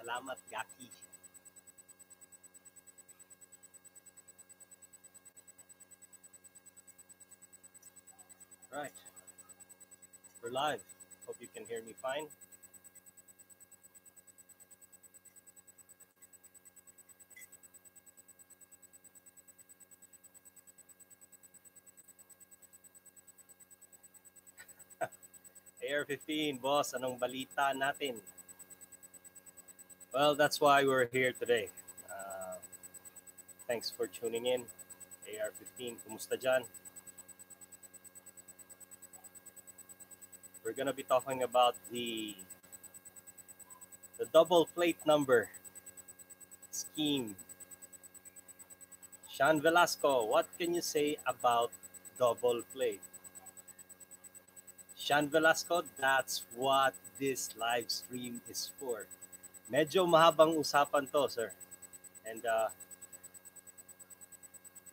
Salamat, Gaki. Right, we're live. Hope you can hear me fine. AR-15, boss, anong balita natin? Well, that's why we're here today. Thanks for tuning in. AR-15, kumusta dyan? We're gonna be talking about the double plate number scheme. Sean Velasco, what can you say about double plate? Sean Velasco, that's what this live stream is for. Medyo mahabang usapan to, sir. And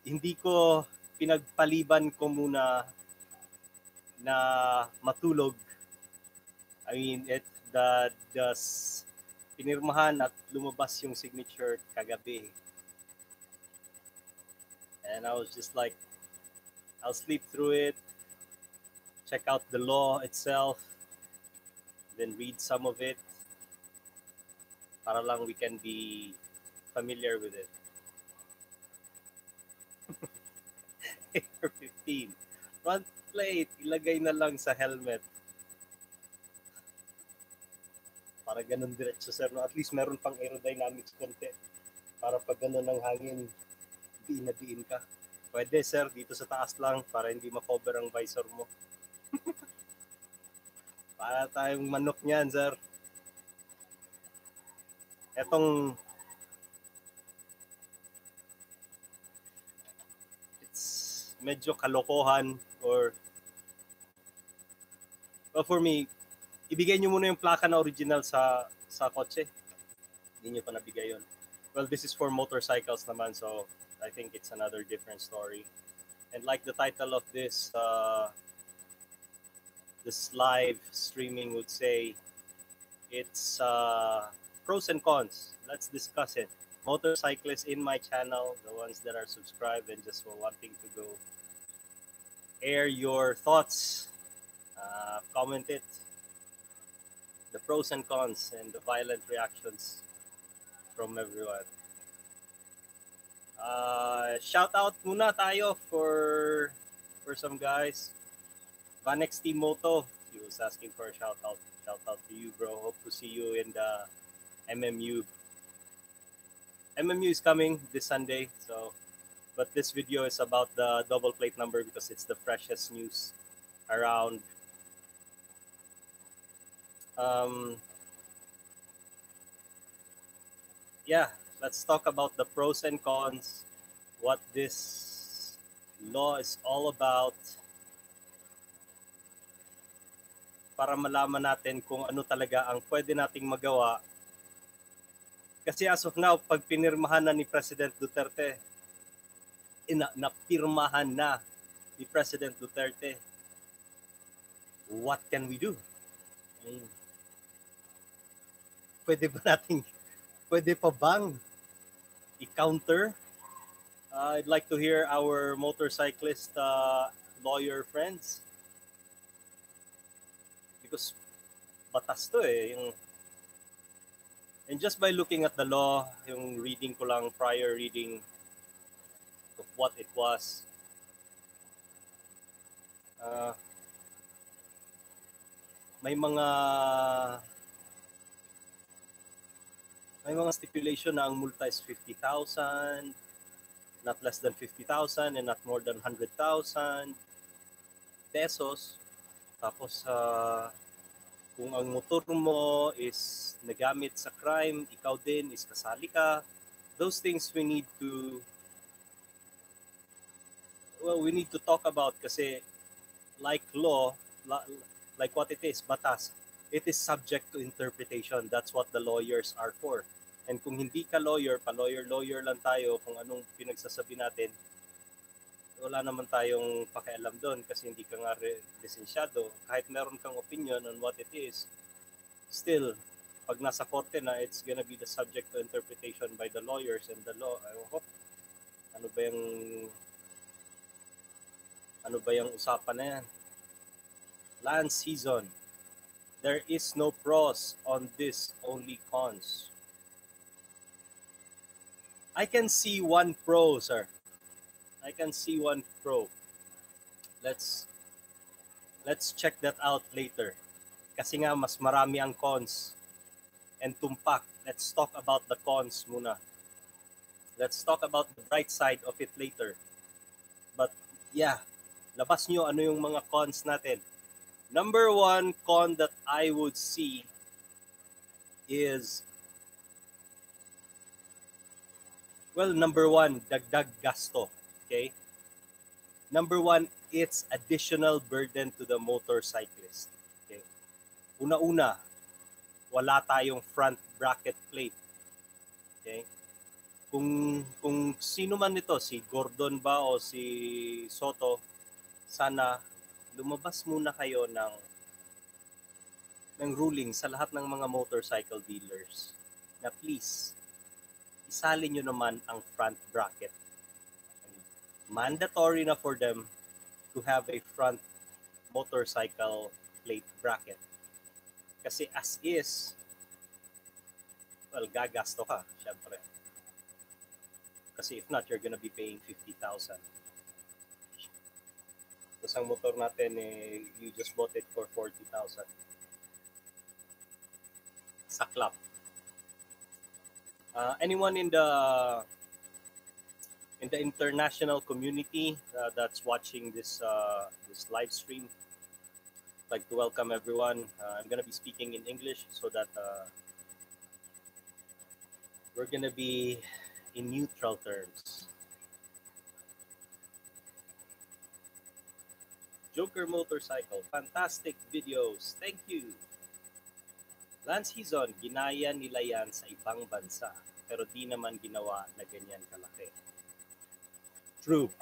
hindi ko pinagpaliban ko muna na matulog. I mean, the pinirmahan at lumabas yung signature kagabi. And I was just like, I'll sleep through it, check out the law itself, then read some of it para lang we can be familiar with it. AR-15. Front plate, ilagay na lang sa helmet. Para ganun diretso, sir. No? At least meron pang aerodynamics konti. Para pag ganun ng hangin, diin na diin ka. Pwede, sir, dito sa taas lang para hindi ma-cover ang visor mo. Para tayong manok niyan, sir. Etong it's medyo kalokohan or well, for me, ibigay nyo muna yung plaka na original sa kotse. Hindi nyo pa nabigay yun. Well, this is for motorcycles naman, so I think it's another different story. And like the title of this live streaming would say, it's pros and cons. Let's discuss it. Motorcyclists in my channel, the ones that are subscribed and just wanting to go air your thoughts, comment it, the pros and cons and the violent reactions from everyone. Shout out muna tayo for some guys. Vanex Team Moto, he was asking for a shout out. Shout out to you, bro. Hope to see you in the MMU. MMU is coming this Sunday, so but this video is about the double plate number because it's the freshest news around. Yeah, let's talk about the pros and cons, what this law is all about, para malaman natin kung ano talaga ang pwede nating magawa. Kasi as of now, pag pinirmahan na ni President Duterte, napirmahan na ni President Duterte, what can we do? I mean, pwede pa bang i-counter? I'd like to hear our motorcyclist lawyer friends. Because batas to eh. And just by looking at the law, yung reading ko lang, prior reading of what it was, may mga stipulation na ang multa is 50,000, not less than 50,000 and not more than 100,000 pesos. Tapos kung ang motor mo is nagamit sa crime, ikaw din is kasali ka. Those things we need to talk about kasi like law, like what it is, batas, it is subject to interpretation. That's what the lawyers are for. And kung hindi ka lawyer, pa-lawyer lang tayo kung anong pinagsasabi natin, wala naman tayong pakialam doon kasi hindi ka nga lisensyado. Kahit meron kang opinion on what it is, still, pag nasa korte na, it's gonna be the subject to interpretation by the lawyers and the law. Ano ba yung usapan na yan? Last season, there is no pros on this, only cons. I can see one pro, sir. I can see one pro. Let's check that out later. Kasi nga mas marami ang cons and tumpak. Let's talk about the cons muna. Let's talk about the bright side of it later. But yeah, labas nyo ano yung mga cons natin. Number one con that I would see is, well, number one, dagdag gasto. Okay? Number one, it's additional burden to the motorcyclist. Okay? Una-una, wala tayong front bracket plate. Okay? Kung sino man nito, si Gordon ba o si Soto, sana lumabas muna kayo ng ruling sa lahat ng mga motorcycle dealers na please, isalin nyo naman ang front bracket. Mandatory na for them to have a front motorcycle plate bracket. Kasi as is, well, gagasto ka, syempre. Kasi if not, you're gonna be paying 50,000. Tapos ang motor natin, you just bought it for 40,000. Saklap. Anyone in the international community that's watching this live stream, I'd like to welcome everyone. I'm gonna be speaking in English so that we're gonna be in neutral terms. Joker Motorcycle, fantastic videos. Thank you. Last season, ginaya nila yan sa ibang bansa, pero di naman ginawa na ganyan kalaki. True.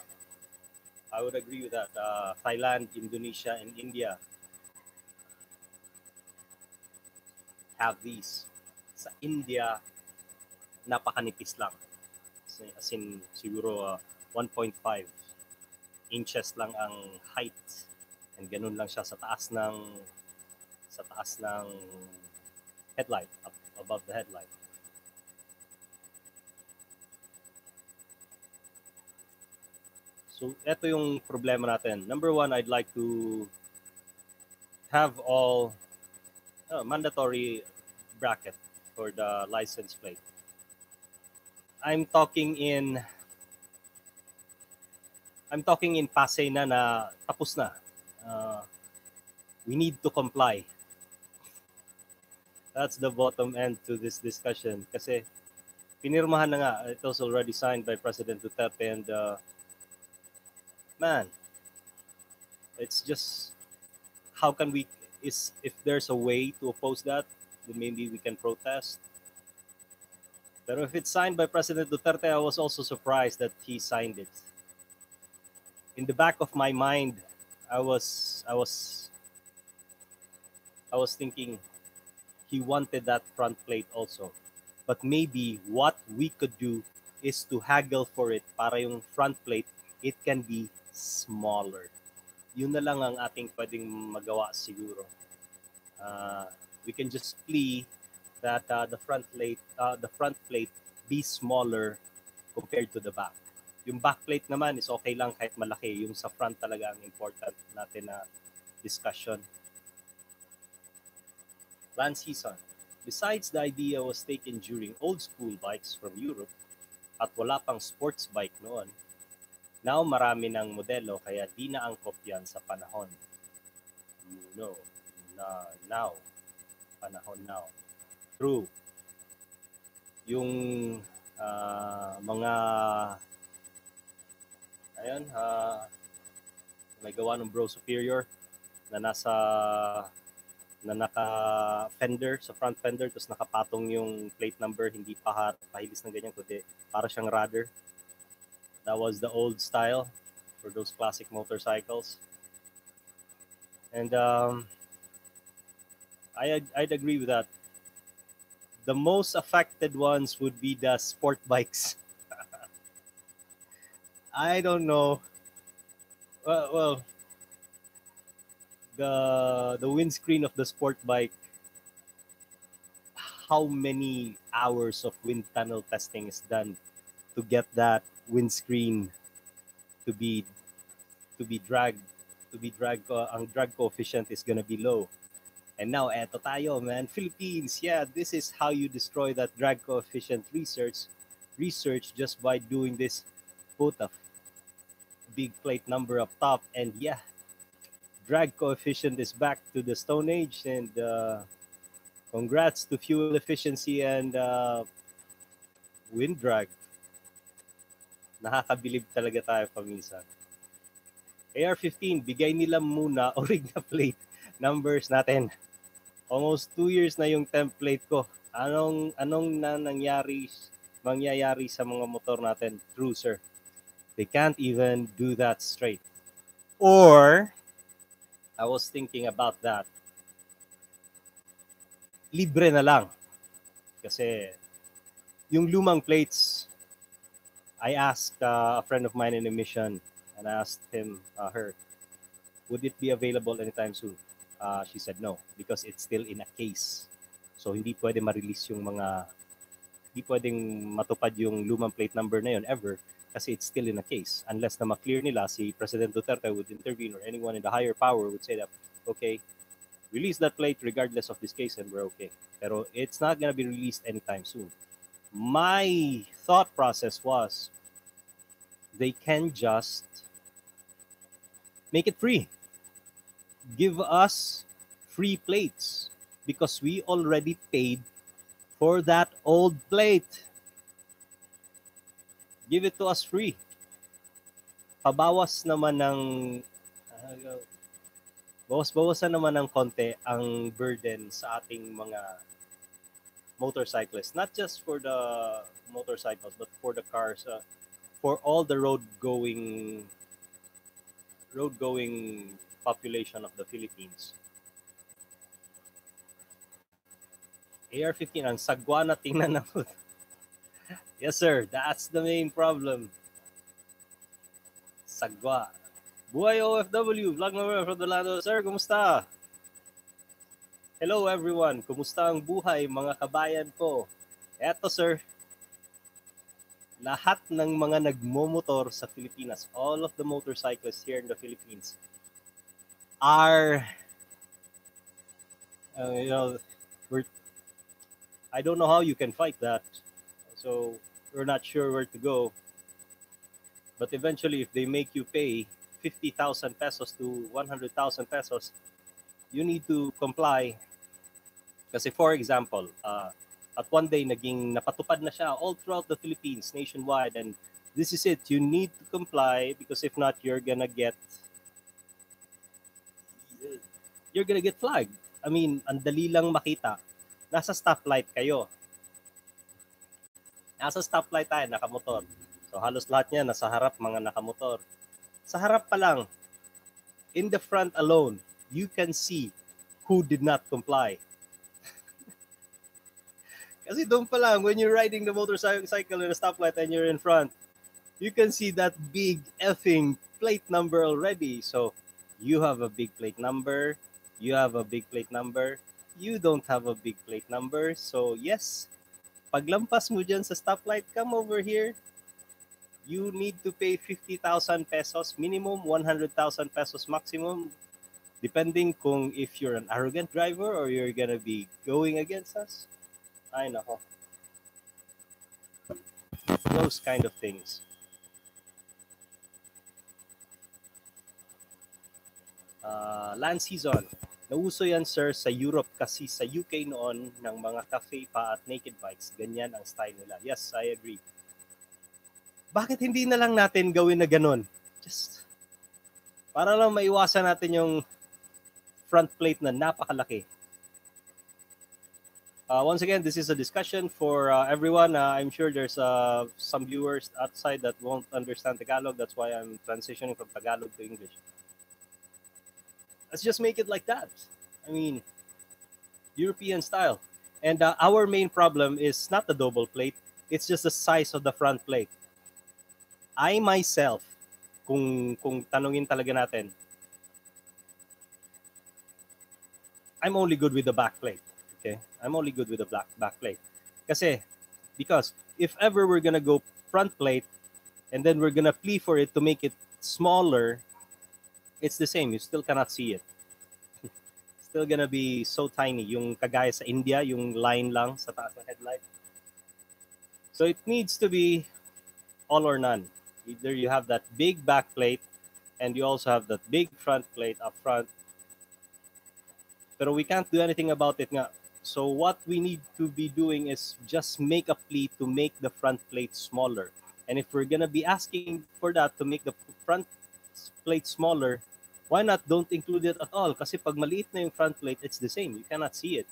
I would agree with that. Thailand, Indonesia, and India have these. Sa India, napakanipis lang. As in, siguro 1.5 inches lang ang height. And ganun lang siya sa taas ng headlight, up above the headlight. So, ito yung problema natin. Number one, I'd like to have all mandatory bracket for the license plate. I'm talking in Pasay na tapos na. We need to comply. That's the bottom end to this discussion. Kasi pinirmahan na nga. It was already signed by President Duterte and man, it's just how can we, if there's a way to oppose that, then maybe we can protest. But if it's signed by President Duterte, I was also surprised that he signed it. In the back of my mind, I was thinking he wanted that front plate also. But maybe what we could do is to haggle for it para yung front plate, it can be smaller. Yun na lang ang ating pwedeng magawa siguro. We can just plea that the front plate be smaller compared to the back. Yung back plate naman is okay lang kahit malaki. Yung sa front talaga ang important natin na discussion. Last season, besides the idea was taken during old school bikes from Europe at wala pang sports bike noon, now marami ng modelo kaya di na angkop yan sa panahon. Now. Panahon now. True. Yung mga may gawa ng Bro Superior na naka fender, sa front fender, tapos nakapatong yung plate number, hindi pahilis ng ganyan, kundi para siyang rudder. That was the old style for those classic motorcycles. And I'd agree with that. The most affected ones would be the sport bikes. I don't know. Well, the windscreen of the sport bike, how many hours of wind tunnel testing is done to get that windscreen to be to be dragged ang drag coefficient is gonna be low. And now eto tayo, man, Philippines. Yeah, this is how you destroy that drag coefficient research just by doing this. Put a big plate number up top, and yeah, drag coefficient is back to the Stone Age. And congrats to fuel efficiency and wind drag. Nakakabilib talaga tayo paminsan. AR-15, bigay nila muna orig na plate numbers natin. Almost 2 years na yung template ko. Anong mangyayari sa mga motor natin? True, sir. They can't even do that straight. Or, I was thinking about that. Libre na lang. Kasi, yung lumang plates, I asked a friend of mine in a mission, and I asked her, would it be available anytime soon? She said no, because it's still in a case. So, hindi pwede ma-release yung hindi pwedeng matupad yung lumang plate number na yun ever kasi it's still in a case. Unless na ma-clear nila, si President Duterte would intervene or anyone in the higher power would say that, okay, release that plate regardless of this case and we're okay. Pero it's not gonna be released anytime soon. My thought process was they can just make it free. Give us free plates because we already paid for that old plate. Give it to us free. Pabawas naman ng bawas-bawasan naman ng konti ang burden sa ating mga motorcyclists. Not just for the motorcycles, but for the cars, for all the road-going population of the Philippines. AR-15 ang sagwa na tingnan na. Yes, sir. That's the main problem. Sagwa. Buhay OFW. Vlog number from the Lando. Sir, kumusta? Hello, everyone. Kumusta ang buhay, mga kabayan ko? Eto, sir. Lahat ng mga nagmomotor sa Pilipinas, all of the motorcyclists here in the Philippines are, I don't know how you can fight that. So we're not sure where to go. But eventually, if they make you pay 50,000 pesos to 100,000 pesos, you need to comply. Kasi for example, at one day, napatupad na siya all throughout the Philippines, nationwide. And this is it. You need to comply because if not, you're gonna get flagged. I mean, ang dali lang makita. Nasa stoplight kayo. Nasa stoplight tayo, nakamotor. So halos lahat niya nasa harap, mga nakamotor. Sa harap pa lang, in the front alone, you can see who did not comply. Kasi doon pa lang, when you're riding the motorcycle in a stoplight and you're in front, you can see that big effing plate number already. So you have a big plate number, you have a big plate number, you don't have a big plate number. So yes, paglampas mo dyan sa stoplight, come over here. You need to pay 50,000 pesos minimum, 100,000 pesos maximum, depending kung if you're an arrogant driver or you're gonna be going against us. Ay nako. Those kind of things. Land season. Nauso yan, sir, sa Europe kasi sa UK noon ng mga cafe pa at naked bikes. Ganyan ang style nila. Yes, I agree. Bakit hindi na lang natin gawin na ganun? Just para lang maiwasan natin yung front plate na napakalaki. Once again, this is a discussion for everyone. I'm sure there's some viewers outside that won't understand Tagalog. That's why I'm transitioning from Tagalog to English. Let's just make it like that. I mean, European style. And our main problem is not the double plate, it's just the size of the front plate. I myself, kung tanungin talaga natin, I'm only good with the back plate. Okay? I'm only good with the back plate. Because if ever we're gonna go front plate and then we're gonna plea for it to make it smaller, it's the same. You still cannot see it. Still gonna be so tiny. Yung kagaya sa India, yung line lang sa taas ng headlight. So it needs to be all or none. Either you have that big back plate and you also have that big front plate up front. Pero we can't do anything about it nga. So what we need to be doing is just make a plea to make the front plate smaller. And if we're gonna be asking for that to make the front plate smaller, why not don't include it at all? Kasi pag maliit na yung front plate, it's the same. You cannot see it.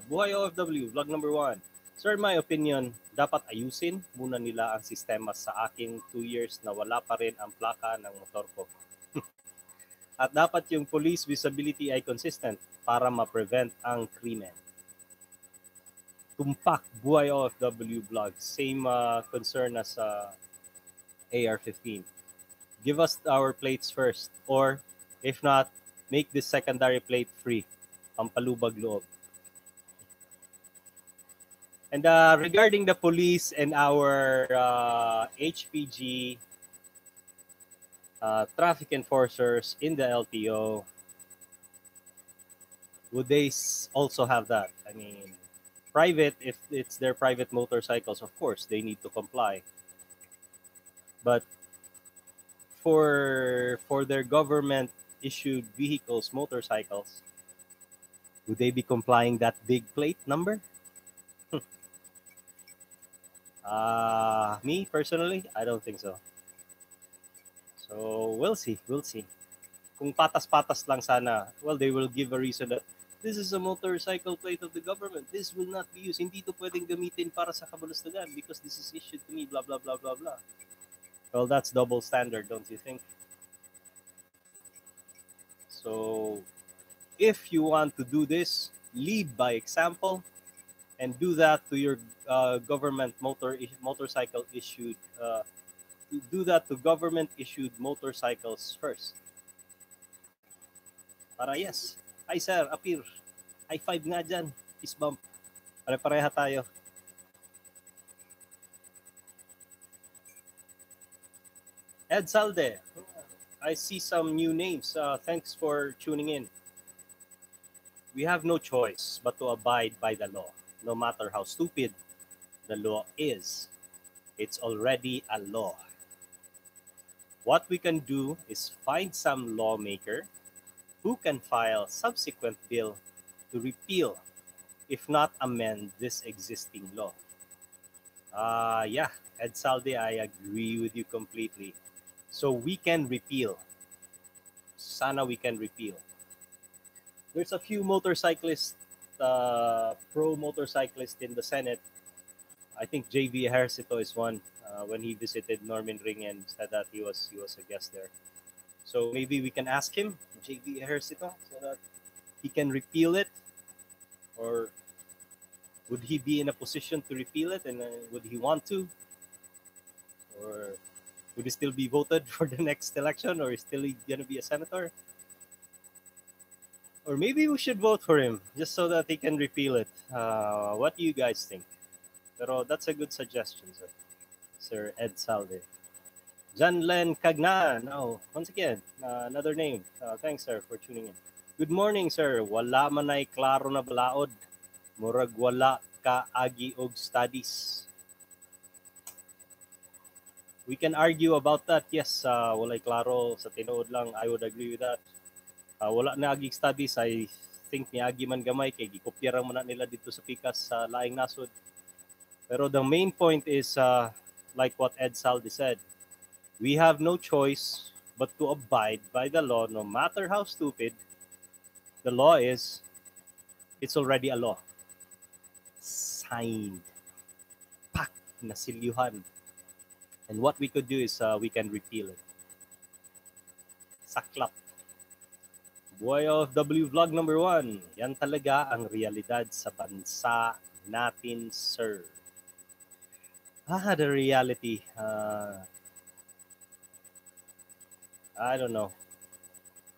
Buhay OFW, vlog number 1. Sir, in my opinion, dapat ayusin muna nila ang sistema sa aking 2 years na wala pa rin ang plaka ng motor ko. At dapat yung police visibility ay consistent para ma-prevent ang krimen. Tumpak, Buhay OFW vlog. Same concern as AR-15. Give us our plates first. Or, if not, make this secondary plate free. Pampalubag loob. And regarding the police and our HPG traffic enforcers in the LTO, would they also have that? I mean, private, if it's their private motorcycles, of course, they need to comply. But for their government-issued vehicles, motorcycles, would they be complying that big plate number? Me, personally, I don't think so. So, we'll see. Kung patas-patas lang sana, well, they will give a reason that this is a motorcycle plate of the government. This will not be used. Hindi to pwedeng gamitin para sa kabulustugan because this is issued to me, blah, blah, blah, blah, blah. Well, that's double standard, don't you think? So, if you want to do this, lead by example and do that to your government motorcycle issued do that to government issued motorcycles first. Para yes, hi sir, appear. High five nga dyan. Fist bump. Pare-pareha tayo. Ed Salde, I see some new names. Thanks for tuning in. We have no choice but to abide by the law, no matter how stupid the law is. It's already a law. What we can do is find some lawmaker who can file subsequent bill to repeal, if not amend, this existing law. Yeah, Ed Salde, I agree with you completely. So we can repeal. Sana we can repeal. There's a few motorcyclists, pro motorcyclists in the Senate. I think JV Ejercito is one. When he visited Norman Ring and said that he was a guest there. So maybe we can ask him, JV Ejercito, so that he can repeal it. Or would he be in a position to repeal it, and would he want to? Or would he still be voted for the next election, or is still going to be a senator? Or maybe we should vote for him just so that he can repeal it. What do you guys think? Pero that's a good suggestion, Sir Ed Salde. John Len Cagnan. Oh, once again, another name. Thanks, sir, for tuning in. Good morning, sir. Wala man ay klaro na balaod. Murag wala ka agi og studies. We can argue about that. Yes, walay klaro sa tinuod lang. I would agree with that. Wala na agi studies. I think ni agi man gamay kay gikopya ra man nila dito sa pikas sa laing nasod. Pero the main point is like what Ed Salde said. We have no choice but to abide by the law, no matter how stupid the law is. It's already a law. Signed. Pak! Nasilyuhan. And what we could do is we can repeal it. Saklap. Boy of W Vlog number 1. Yan talaga ang realidad sa bansa natin, sir. The reality. I don't know.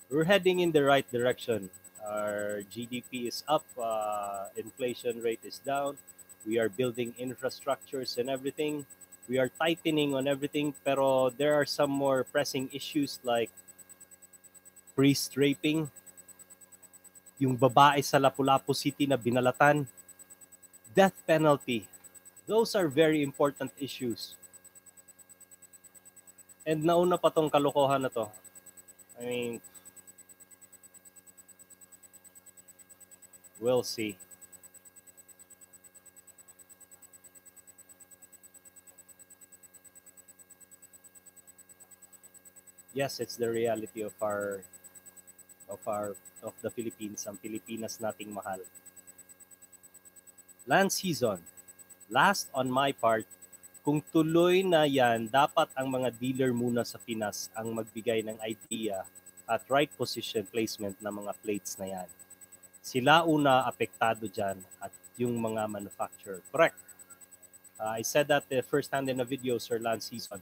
We're heading in the right direction. Our GDP is up. Inflation rate is down. We are building infrastructures and everything. We are tightening on everything. Pero there are some more pressing issues like priest raping, yung babae sa Lapu-Lapu City na binalatan, death penalty. Those are very important issues. And nauna pa tong kalokohan na to. I mean, we'll see. Yes, it's the reality of the Philippines, ang Pilipinas nating mahal. Land season. Last on my part, kung tuloy na yan, dapat ang mga dealer muna sa Pinas ang magbigay ng idea at right position placement ng mga plates na yan. Sila una apektado dyan at yung mga manufacturer. Correct. I said that first hand in a video, Sir Land Season.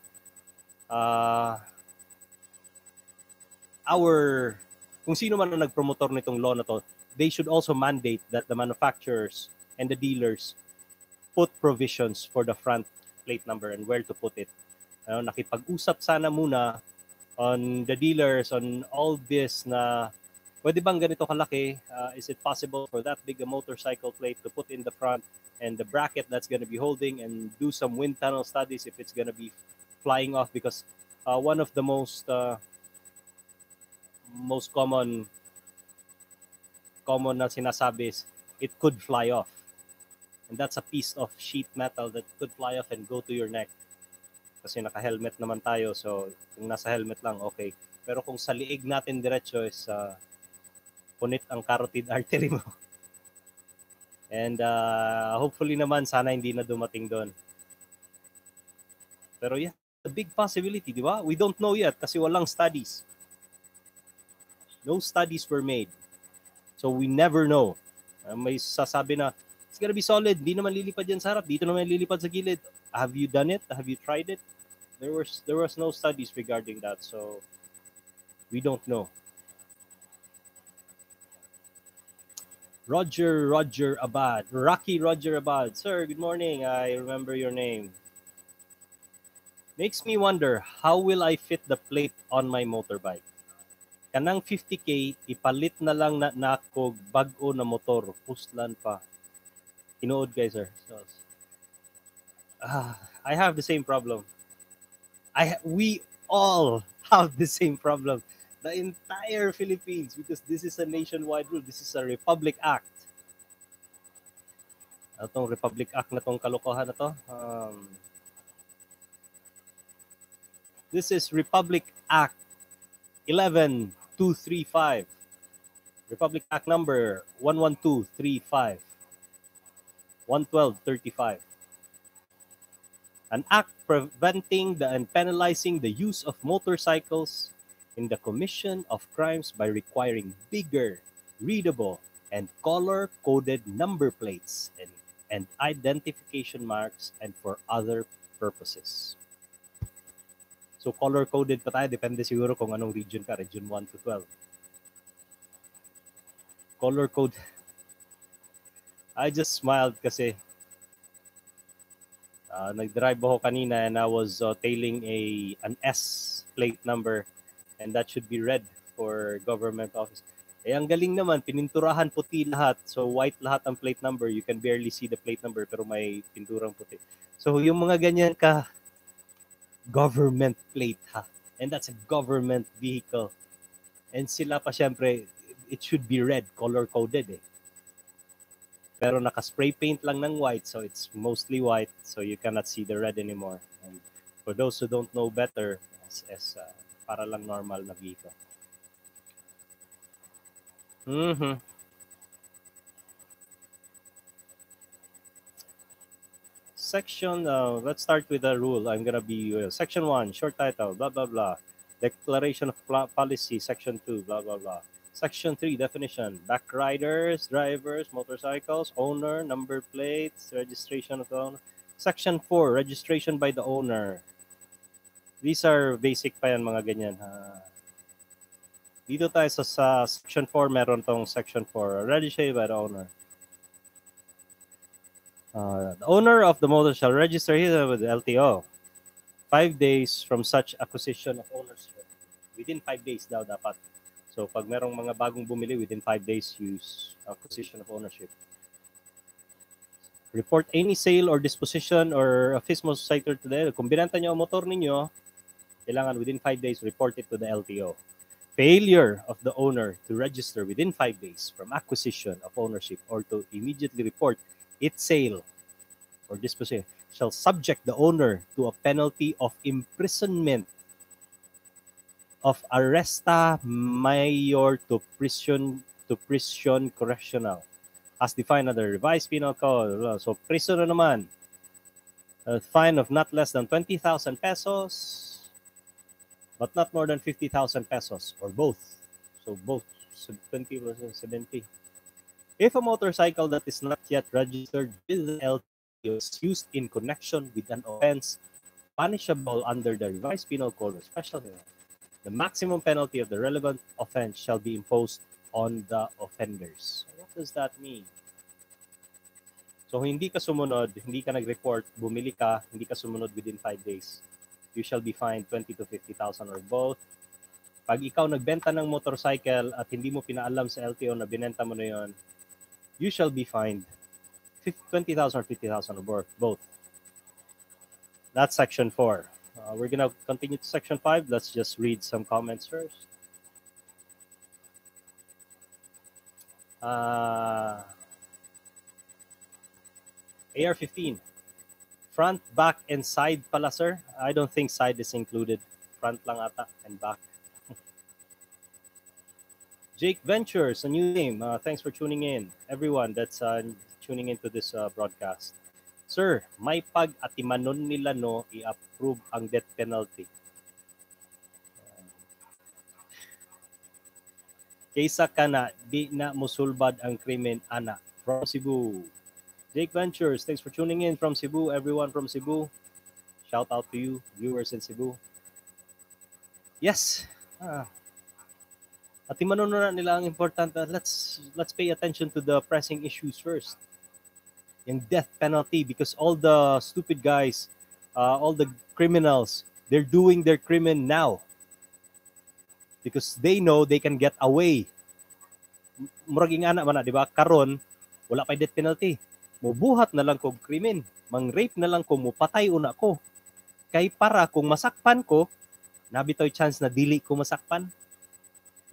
Kung sino man ang nagpromotor nitong law na to, they should also mandate that the manufacturers and the dealers put provisions for the front plate number and where to put it. Nakipag-usap sana muna on the dealers on all this na pwede bang ganito kalaki? Is it possible for that big a motorcycle plate to put in the front and the bracket that's going to be holding, and do some wind tunnel studies if it's going to be flying off, because one of the most common na sinasabi is it could fly off. And that's a piece of sheet metal that could fly off and go to your neck. Kasi naka-helmet naman tayo, so kung nasa helmet lang, okay. Pero kung sa liig natin diretso is punit ang carotid artery mo. And hopefully naman, sana hindi na dumating doon. Pero yeah, a big possibility, di ba? We don't know yet kasi walang studies. No studies were made. So we never know. May sasabi na, it's gonna be solid. Di naman lilipad yan sa harap. Dito naman lilipad sa gilid. Have you done it? Have you tried it? There was no studies regarding that. So we don't know. Roger Abad. Rocky Roger Abad. Sir, good morning. I remember your name. Makes me wonder, how will I fit the plate on my motorbike? Kanang 50k, ipalit na lang na nako bag-o na motor. Puslan pa. Tinuod guys, sir. So, I have the same problem. We all have the same problem. The entire Philippines, because this is a nationwide rule. This is a Republic Act. Itong Republic Act na tong kalokohan na to. This is Republic Act 11235. Republic Act number 11235. 11235. An act preventing and penalizing the use of motorcycles in the commission of crimes by requiring bigger, readable, and color-coded number plates and identification marks, and for other purposes. So color-coded pa tayo, depende siguro kung anong region ka, region 1 to 12. Color code. I just smiled kasi nag-drive ako kanina and I was tailing an S plate number, and that should be red for government office. Ang galing naman, pininturahan puti lahat. So white lahat ang plate number. You can barely see the plate number pero may pinturang puti. So yung mga ganyan ka, government plate ha. And that's a government vehicle. And sila pa syempre, it should be red, color-coded eh. Pero naka-spray paint lang ng white, so it's mostly white, so you cannot see the red anymore. And for those who don't know better, para lang normal na vehicle. Section, let's start with the rule. I'm gonna be Section 1, short title, blah, blah, blah. Declaration of Policy, Section 2, blah, blah, blah. Section 3, definition. Backriders, drivers, motorcycles, owner, number plates, registration of the owner. Section 4, registration by the owner. These are basic pa yan, mga ganyan. Dito tayo sa Section 4, meron tong Section 4, registration by the owner. The owner of the motor shall register with the LTO 5 days from such acquisition of ownership. Within 5 days daw dapat. So pag merong mga bagong bumili, within 5 days, use acquisition of ownership. Report any sale or disposition or a FISMO society today. Kung binenta nyo ang motor ninyo, kailangan within 5 days, report it to the LTO. Failure of the owner to register within 5 days from acquisition of ownership or to immediately report its sale or disposition shall subject the owner to a penalty of imprisonment of arresta mayor to prison correctional as defined under revised penal code. So prison na naman. A fine of not less than 20,000 pesos but not more than 50,000 pesos or both. So both 20 versus 70. If a motorcycle that is not yet registered with the LTO is used in connection with an offense punishable under the revised penal code or special law, the maximum penalty of the relevant offense shall be imposed on the offenders. What does that mean? So hindi ka sumunod, hindi ka nag-report, bumili ka, hindi ka sumunod within 5 days, you shall be fined 20 to 50,000 or both. Pag ikaw nagbenta ng motorcycle at hindi mo pinaalam sa LTO na binenta mo na yon, you shall be fined 20,000 or 50,000 or both. That's Section 4. We're going to continue to Section 5. Let's just read some comments first. AR-15. Front, back, and side pala, sir. I don't think side is included. Front lang ata and back. Jake Ventures, a new name. Thanks for tuning in. Everyone that's tuning into this broadcast. Sir, may pag-atimanon nila no i-approve ang death penalty. Kaysa ka na, di na musulbad ang krimen, ana. From Cebu. Jake Ventures, thanks for tuning in from Cebu. Everyone from Cebu, shout out to you, viewers in Cebu. Yes. Atimanon na nila ang important. Let's pay attention to the pressing issues first. Yung death penalty, because all the stupid guys, all the criminals, they're doing their crimen now because they know they can get away. Muraging ana man, di ba? Karon wala pa death penalty. Mubuhat na lang kog krimen, mang-rape na lang ko, mupatay una ko. Kay para kung masakpan ko, nabitoy chance na dili ko masakpan.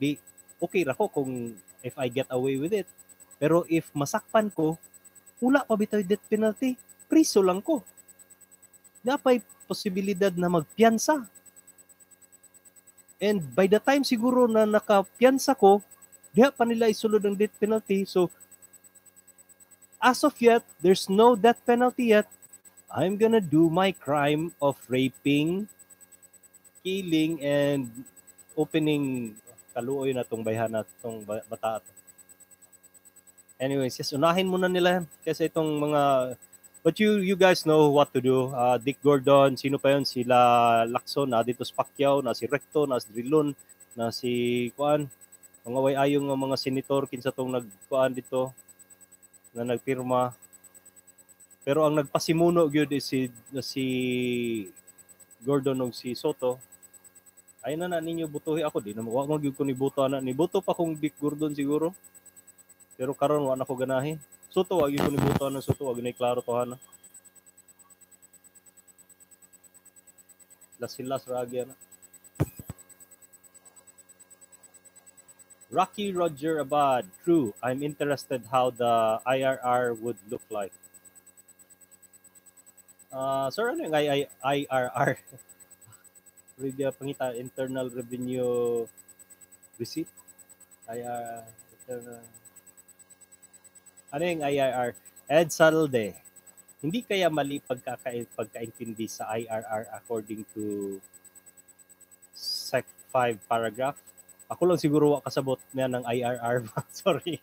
Di okay ra ko kung if I get away with it. Pero if masakpan ko, wala pa bitaw death penalty, priso lang ko. Napay posibilidad na magpiyansa. And by the time siguro na nakapiyansa ko, diha pa nila isulod ang death penalty. So, as of yet, there's no death penalty yet. I'm gonna do my crime of raping, killing, and opening kaluoy na tong bayhan na tong bata. Anyways, yes, unahin muna nila kasi itong mga, but you guys know what to do. Dick Gordon, sino pa yun? Sila Lacson, na dito sa Pacquiao, na si Recto, na si Drilon, na si Kuan, mga way-ayong mga senator kinsa tong nagkuan dito na nagpirma. Pero ang nagpasimuno gyud is si Gordon ug si Soto. Ay na ninyo butuhi ako, di na wa magyud ko ni buto na ni buto pa kung Dick Gordon siguro. Pero karon wa na ko ganahi. Soto wag gyud ko ni buto na Soto, wag na klaro to hana. Las ragya na. Rocky Roger Abad, true. I'm interested how the IRR would look like. Sir, ano yung IRR? Pangita, Internal Revenue Receipt? Ano yung IRR? Ed Salde, hindi kaya mali pagkaintindi sa IRR according to Sec 5 paragraph Ako lang siguro kasabot niya ng IRR. Sorry.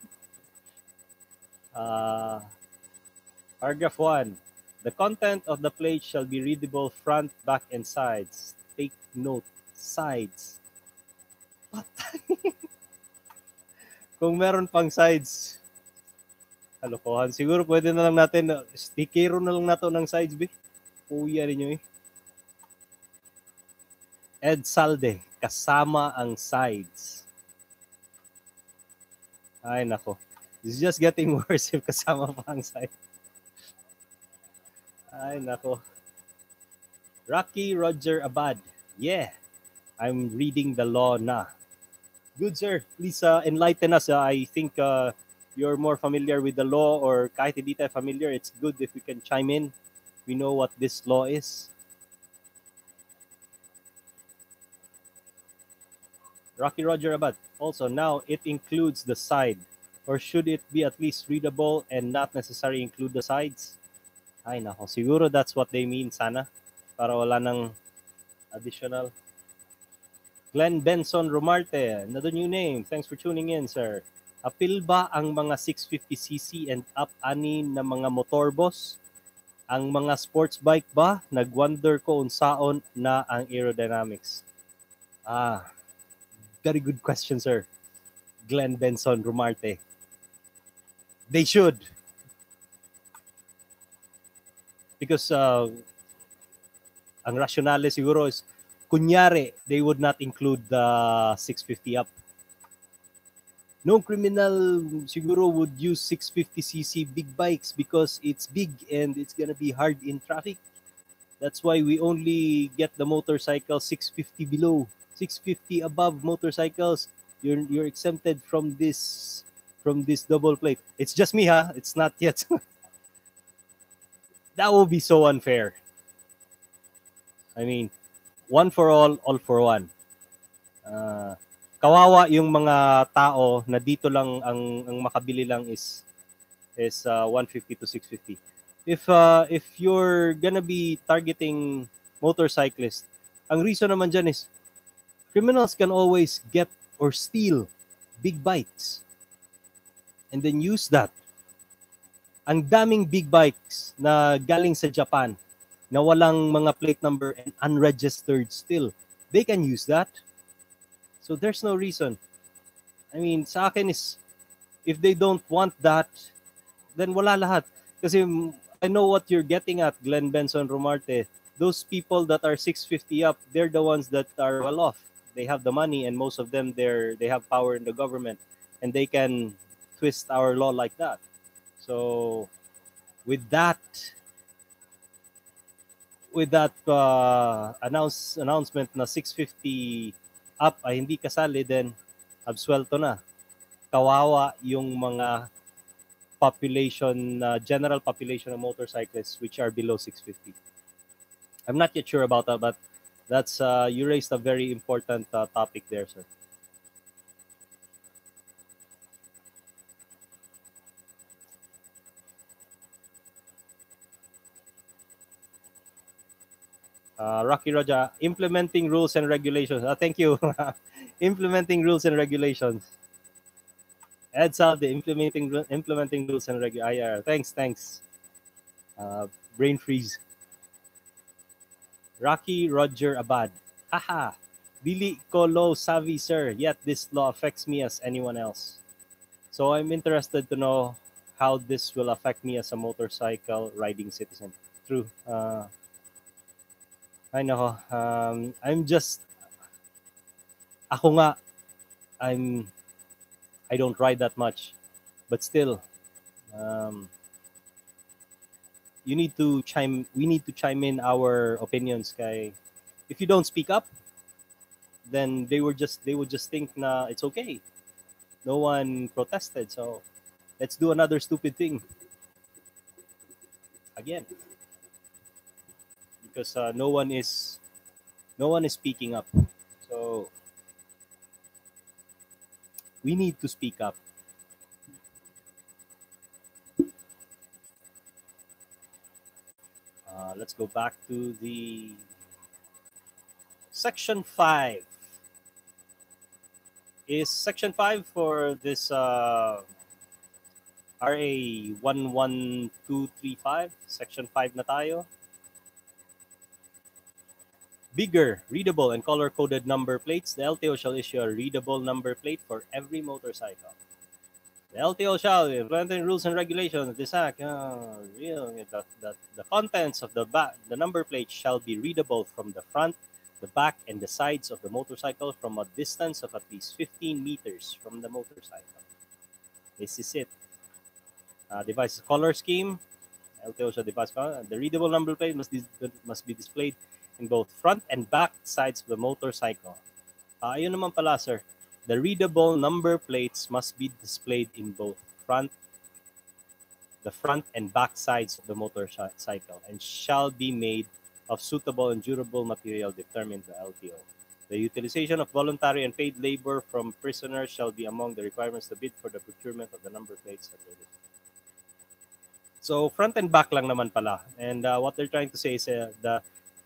Paragraph 1. The content of the plate shall be readable front, back, and sides. Take note, sides. Kung meron pang sides, kalokohan. Siguro pwede na lang natin, stickero na lang nato ng sides, be. Kuya ninyo eh. Ed Salde, kasama ang sides. Ay, nako. It's just getting worse if kasama pa ang sides. Ay, nako. Rocky Roger Abad. Yeah, I'm reading the law na. Good, sir. Please enlighten us. I think you're more familiar with the law, or kahit hindi tayo familiar, it's good if we can chime in. We know what this law is. Rocky Roger Abad. Also, now it includes the side. Or should it be at least readable and not necessarily include the sides? Ay, nako. Siguro that's what they mean, sana. Para wala nang additional. Glenn Benson Romarte, another new name. Thanks for tuning in, sir. Apil ba ang mga 650cc and up ani na mga motor boss? Ang mga sports bike ba? Nagwonder ko unsaon na ang aerodynamics. Very good question, sir. Glenn Benson Romarte. They should. Because ang rationale siguro is, kunyari, they would not include the 650 up. No criminal siguro would use 650cc big bikes because it's big and it's gonna be hard in traffic. That's why we only get the motorcycle 650 below. 650 above motorcycles, you're exempted from this double plate. It's just me, ha? It's not yet. That would be so unfair. I mean, one for all for one. Kawawa yung mga tao na dito lang ang makabili lang is 150 to 650. If you're gonna be targeting motorcyclists, ang reason naman dyan is criminals can always get or steal big bikes and then use that. Ang daming big bikes na galing sa Japan na walang mga plate number and unregistered still. They can use that. So there's no reason. I mean, sa akin is, if they don't want that, then wala lahat. Kasi I know what you're getting at, Glenn Benson Romarte. Those people that are 650 up, they're the ones that are well off. They have the money, and most of them, they have power in the government, and they can twist our law like that. So with that announcement na 650 up ay hindi kasali, then absuelto na. Kawawa yung mga population, general population of motorcyclists which are below 650. I'm not yet sure about that, but that's you raised a very important topic there, sir. Rocky Roja, implementing rules and regulations. Thank you. Implementing rules and regulations. Ed Salde, implementing rules and regulations. Thanks. Brain freeze. Rocky Roger Abad. Haha. Dili ko low savvy, sir, yet this law affects me as anyone else. So I'm interested to know how this will affect me as a motorcycle riding citizen. True. I know. I'm just, ako nga, I don't ride that much, but still, we need to chime in our opinions. Kay, if you don't speak up, then they would just think na it's okay. No one protested, so let's do another stupid thing again. Because no one is speaking up. So we need to speak up. Let's go back to the Section 5. is Section 5 for this RA 11235. Section 5 na tayo. Bigger, readable, and color-coded number plates. The LTO shall issue a readable number plate for every motorcycle. The LTO shall implement rules and regulations of this act. The contents of the number plate shall be readable from the front, the back, and the sides of the motorcycle from a distance of at least 15 meters from the motorcycle. This is it. Device color scheme. LTO shall devise the readable number plate must be displayed in both front and back sides of the motorcycle. Ayun naman pala, sir. The readable number plates must be displayed in both the front and back sides of the motorcycle and shall be made of suitable and durable material determined by LTO. The utilization of voluntary and paid labor from prisoners shall be among the requirements to bid for the procurement of the number plates. So front and back lang naman pala. And what they're trying to say is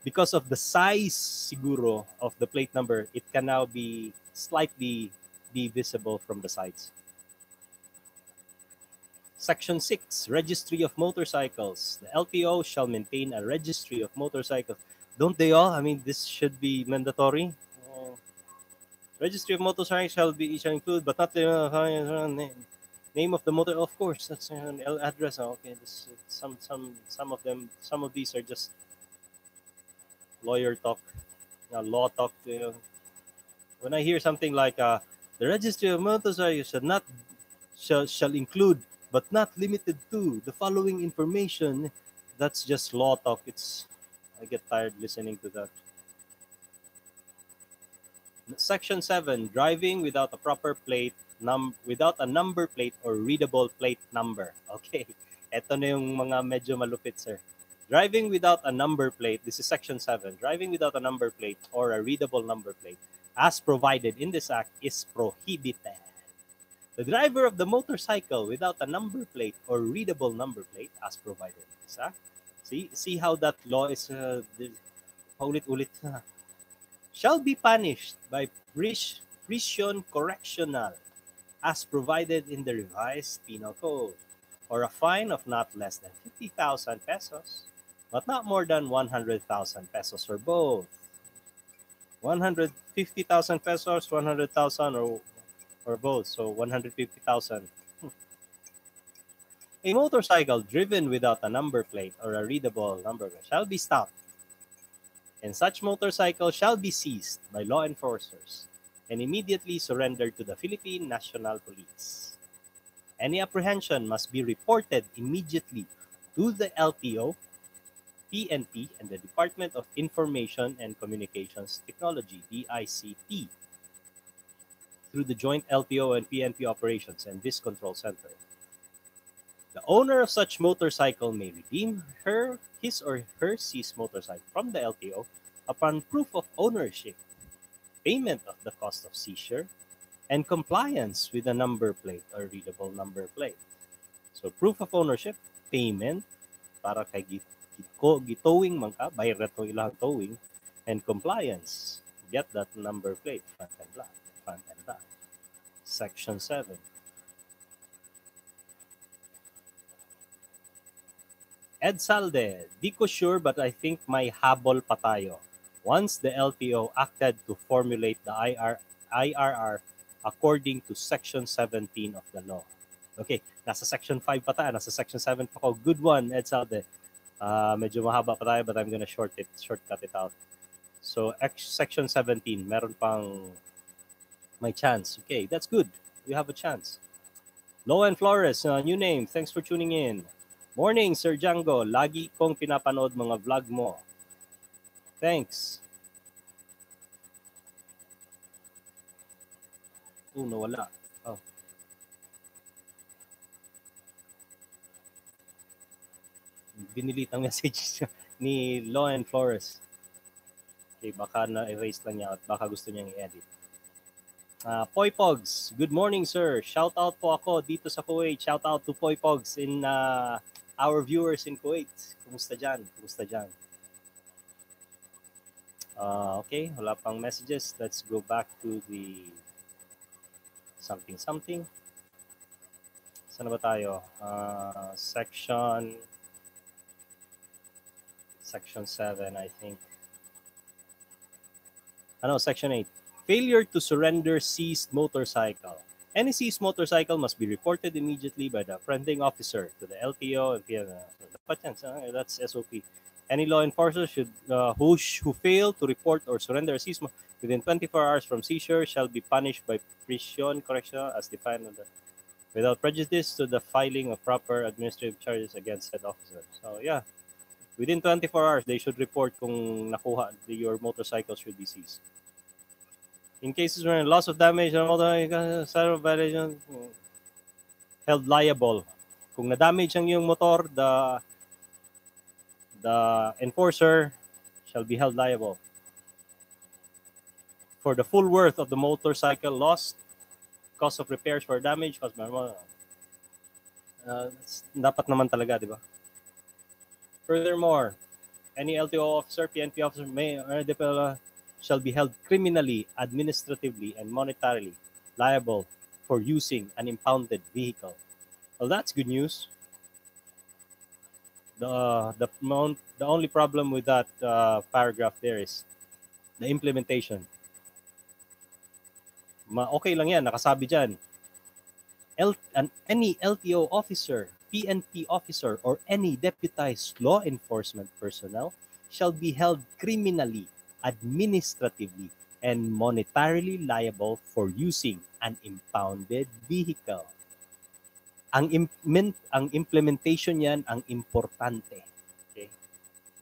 because of the size siguro of the plate number, it can now be slightly be visible from the sides. Section 6, Registry of Motorcycles. The LTO shall maintain a registry of motorcycles. Don't they all? I mean, this should be mandatory. Registry of motorcycles shall include, but not the name of the motor. Of course, that's an address. Okay, some of them. Some of these are just lawyer talk, law talk. When I hear something like the registry of motorcycles shall include, but not limited to, the following information, that's just law talk. I get tired listening to that. Section 7, driving without a proper plate, without a number plate or readable plate number. Okay, eto na yung mga medyo malupit, sir. Driving without a number plate, this is Section 7. Driving without a number plate or a readable number plate, as provided in this act, is prohibited. The driver of the motorcycle without a number plate or readable number plate, as provided in this act, see how that law is paulit-ulit, shall be punished by prison correctional, as provided in the revised penal code, or a fine of not less than 50,000 pesos, but not more than 100,000 pesos or both. 150,000 pesos, 100,000 or both, so 150,000. A motorcycle driven without a number plate or a readable number shall be stopped, and such motorcycle shall be seized by law enforcers and immediately surrendered to the Philippine National Police. Any apprehension must be reported immediately to the LTO, PNP, and the Department of Information and Communications Technology, DICT, through the joint LTO and PNP operations and this control center. The owner of such motorcycle may redeem his or her seized motorcycle from the LTO upon proof of ownership, payment of the cost of seizure, and compliance with a number plate or readable number plate. So proof of ownership, payment, para kay gitowing man ka, bayad to ilang towing, and compliance. Get that number plate, front and back. Section 7. Ed Salde, di ko sure but I think may habol pa tayo. Once the LTO acted to formulate the IRR according to Section 17 of the law. Okay, nasa Section 5 pa tayo, nasa Section 7 pa ko. Good one, Ed Salde. Medyo mahaba pa tayo but I'm gonna shortcut it out. So Section 17, meron pang may chance. Okay, that's good. You have a chance. Loan Flores, new name. Thanks for tuning in. Morning, Sir Django. Lagi kong pinapanood mga vlog mo. Thanks. Nawala. Oh. Binilit ang message ni Loan Flores. Okay, baka na-erase lang niya at baka gusto niyang i-edit. Poy Pogs, good morning, sir. Shout out po ako dito sa Kuwait. Shout out to Poy Pogs in our viewers in Kuwait. Kumusta dyan? Okay, wala pang messages. Let's go back to the something something. Saan ba tayo? Section 7, I think. Section 8. Failure to surrender seized motorcycle. Any seized motorcycle must be reported immediately by the offending officer to the LTO. That's SOP. Any law enforcer who fail to report or surrender a seized within 24 hours from seizure shall be punished by prison correctional as defined without prejudice to the filing of proper administrative charges against said officer. So yeah, within 24 hours they should report kung nakuha your motorcycle should be seized. In cases where loss of damage or motorcycle violation held liable. Kung na-damage ang yung motor, the enforcer shall be held liable for the full worth of the motorcycle lost, cost of repairs for damage, cost dapat naman talaga, di ba? Furthermore, any LTO officer, PNP officer shall be held criminally, administratively, and monetarily liable for using an impounded vehicle. Well, that's good news. The only problem with that paragraph there is the implementation. Okay lang yan, nakasabi dyan. Any LTO officer, PNP officer, or any deputized law enforcement personnel shall be held criminally, administratively, and monetarily liable for using an impounded vehicle. Ang implementation yan ang importante. Okay?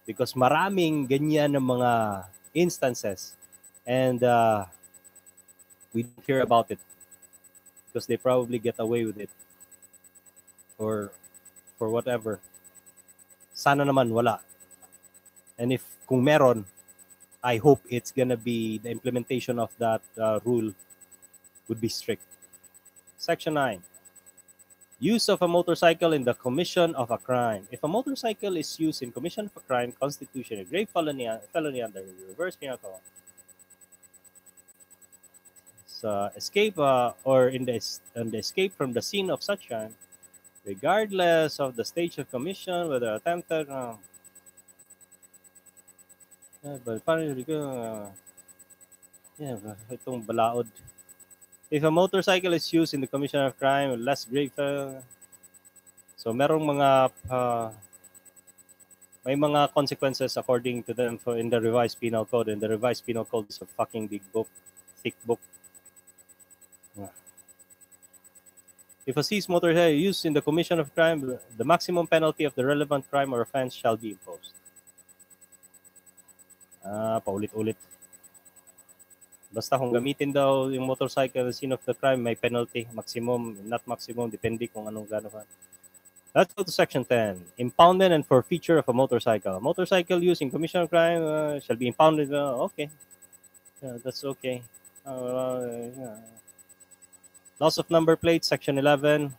Because maraming ganyan ng mga instances and we don't hear about it because they probably get away with it or for whatever. Sana naman wala. And if kung meron, I hope it's gonna be the implementation of that rule would be strict. Section 9. Use of a motorcycle in the commission of a crime. If a motorcycle is used in commission of a crime, constitution a grave felony under the reverse penal code. Escape or in the escape from the scene of such crime, regardless of the stage of commission, whether attempted. Itong balaod. If a motorcycle is used in the commission of crime, less grave. So merong mga may mga consequences according to them in the revised penal code, and the revised penal code is a fucking big book, thick book. If a seized motorcycle is used in the commission of crime, the maximum penalty of the relevant crime or offense shall be imposed. Paulit-ulit. Basta kung gamitin daw yung motorcycle at scene of the crime, may penalty. Maximum, not maximum, depende kung anong gano'n. Let's go to section 10. Impoundment and forfeiture of a motorcycle. Motorcycle used in commission of crime shall be impounded. Okay. Yeah, that's okay. Loss of number plate, section 11.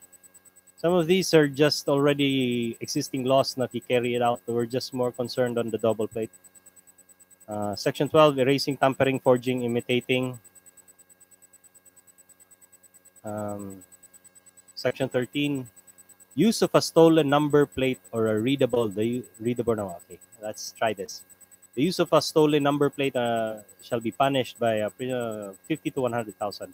Some of these are just already existing laws that you carry it out. We're just more concerned on the double plate. Section 12, erasing, tampering, forging, imitating. Section 13, use of a stolen number plate or a readable. Okay, let's try this. The use of a stolen number plate shall be punished by 50 to 100,000.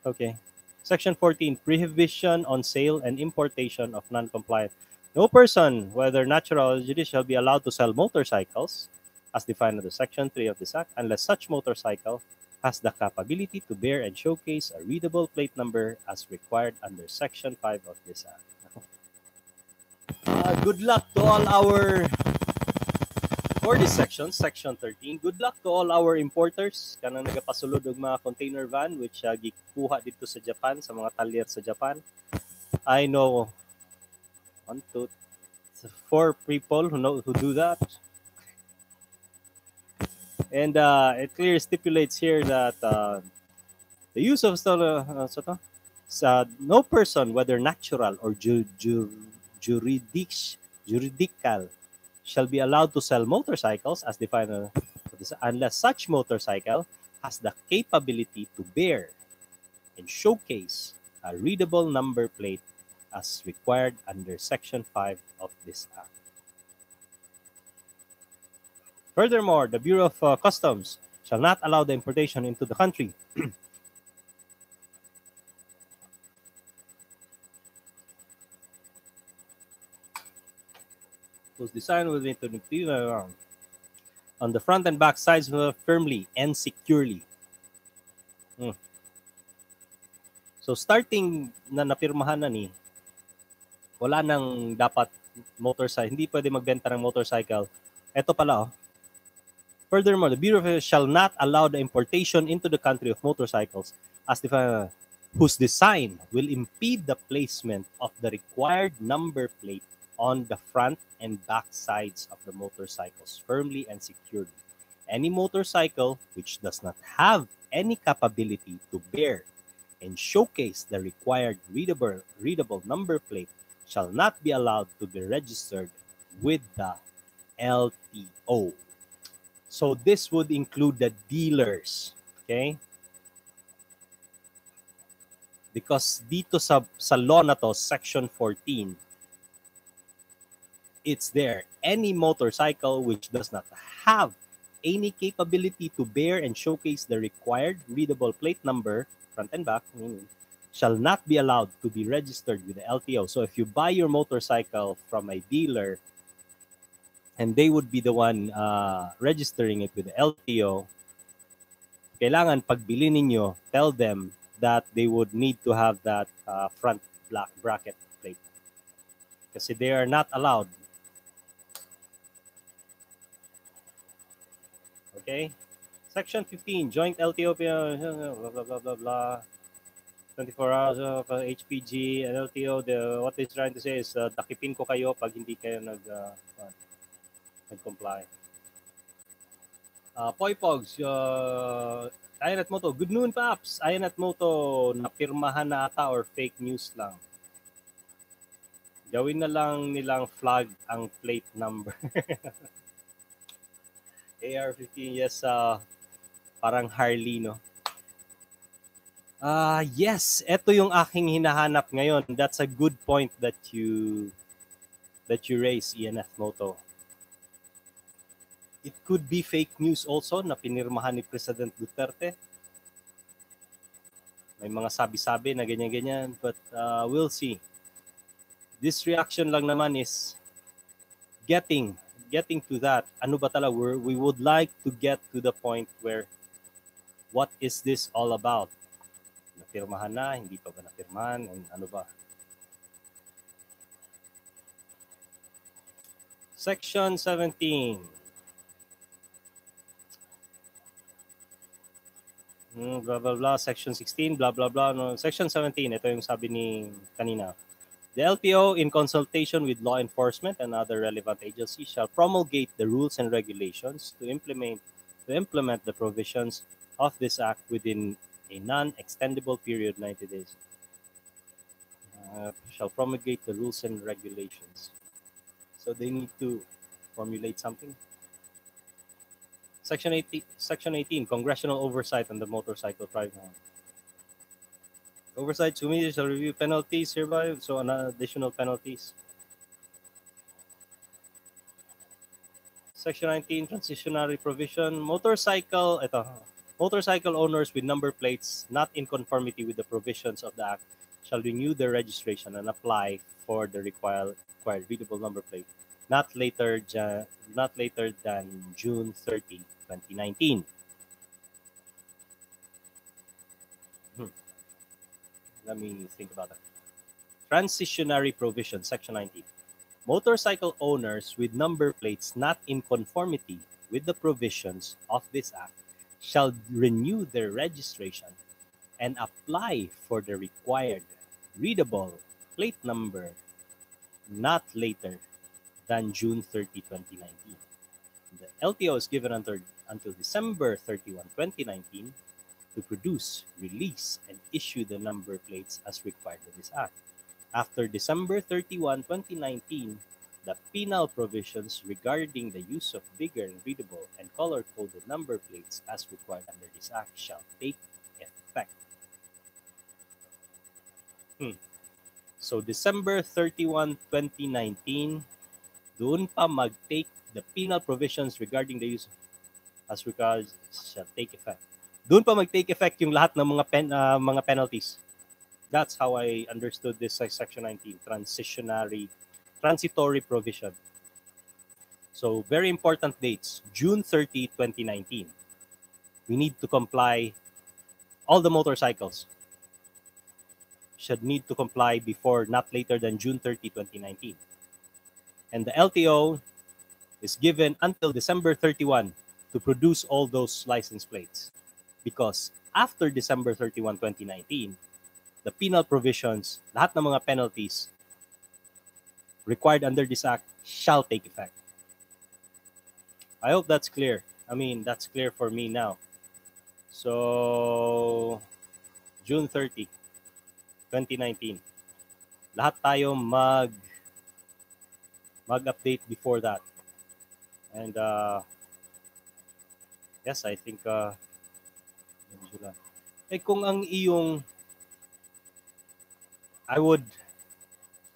Okay. Section 14, prohibition on sale and importation of non-compliant. No person, whether natural or judicial, shall be allowed to sell motorcycles as defined under Section 3 of this Act, unless such motorcycle has the capability to bear and showcase a readable plate number as required under Section 5 of this Act. Good luck to all our, for this section, Section 13, good luck to all our importers kanang nagapasulod og mga container van which gikuha dito sa Japan, sa mga talyer sa Japan. I know 4 people who do that. And it clearly stipulates here that the use of no person, whether natural or juridical, shall be allowed to sell motorcycles as defined unless such motorcycle has the capability to bear and showcase a readable number plate as required under Section 5 of this Act. Furthermore, the Bureau of Customs shall not allow the importation into the country whose design will be on the front and back sides firmly and securely. So starting na napirmahan na ni, wala nang dapat motorcycle, hindi pwede magbenta ng motorcycle. Ito pala, oh. Furthermore, the Bureau shall not allow the importation into the country of motorcycles as whose design will impede the placement of the required number plate on the front and back sides of the motorcycles firmly and securely. Any motorcycle which does not have any capability to bear and showcase the required readable number plate shall not be allowed to be registered with the LTO. So this would include the dealers, okay? Because dito sa law na to, Section 14, it's there. Any motorcycle which does not have any capability to bear and showcase the required readable plate number, front and back, shall not be allowed to be registered with the LTO. So if you buy your motorcycle from a dealer and they would be the one registering it with the LTO, kailangan pagbili ninyo, tell them that they would need to have that front black bracket plate. Kasi they are not allowed. Okay? Section 15, Joint LTO, blah, blah, blah, blah, blah. 24 hours of HPG and LTO. What it's trying to say is, takipin ko kayo pag hindi kayo nag-comply. Poy Pogs, Ayan at Moto. Good noon, Paps. Ayan at Moto, napirmahan na ata or fake news lang. Gawin na lang nilang flag ang plate number. AR-15, yes, parang Harley, no? Yes, ito yung aking hinahanap ngayon. That's a good point that you raise, ENF Moto. It could be fake news also na pinirmahan ni President Duterte. May mga sabi-sabi na ganyan-ganyan, but we'll see. This reaction lang naman is getting to that. Ano ba talaga? We would like to get to the point where what is this all about? Napirmahan na, hindi pa ba napirmahan, and ano ba? Section 17. Blah, blah, blah. Section 16, blah, blah, blah. No. Section 17, ito yung sabi ni kanina. The LTO, in consultation with law enforcement and other relevant agencies, shall promulgate the rules and regulations to implement the provisions of this act within a non-extendable period, 90 days. Shall promulgate the rules and regulations. So they need to formulate something. Section 18, Congressional Oversight on the Motorcycle Tribunal. Oversight Committee shall review penalties hereby, so additional penalties. Section 19, Transitionary Provision. Motorcycle owners with number plates not in conformity with the provisions of the Act shall renew their registration and apply for the required readable number plate not later than June 30, 2019. Let me think about that. Transitionary Provision, Section 19. Motorcycle owners with number plates not in conformity with the provisions of this Act shall renew their registration and apply for the required readable plate number not later than June 30, 2019. The LTO is given until December 31, 2019 to produce, release, and issue the number plates as required by this Act. After December 31, 2019, the penal provisions regarding the use of bigger and readable and color-coded number plates as required under this Act shall take effect. So December 31, 2019, doon pa mag-take the penal provisions regarding the use as regards shall take effect. Doon pa mag-take effect yung lahat ng mga penalties. That's how I understood this section 19, transitory provision. So very important dates, June 30, 2019. We need to comply, all the motorcycles should need to comply before not later than June 30, 2019. And the LTO is given until December 31 to produce all those license plates. Because after December 31, 2019, the penal provisions, lahat ng mga penalties required under this act shall take effect. I hope that's clear. I mean, that's clear for me now. So, June 30, 2019. Lahat tayo mag-update before that. And yes, I think kung ang iyong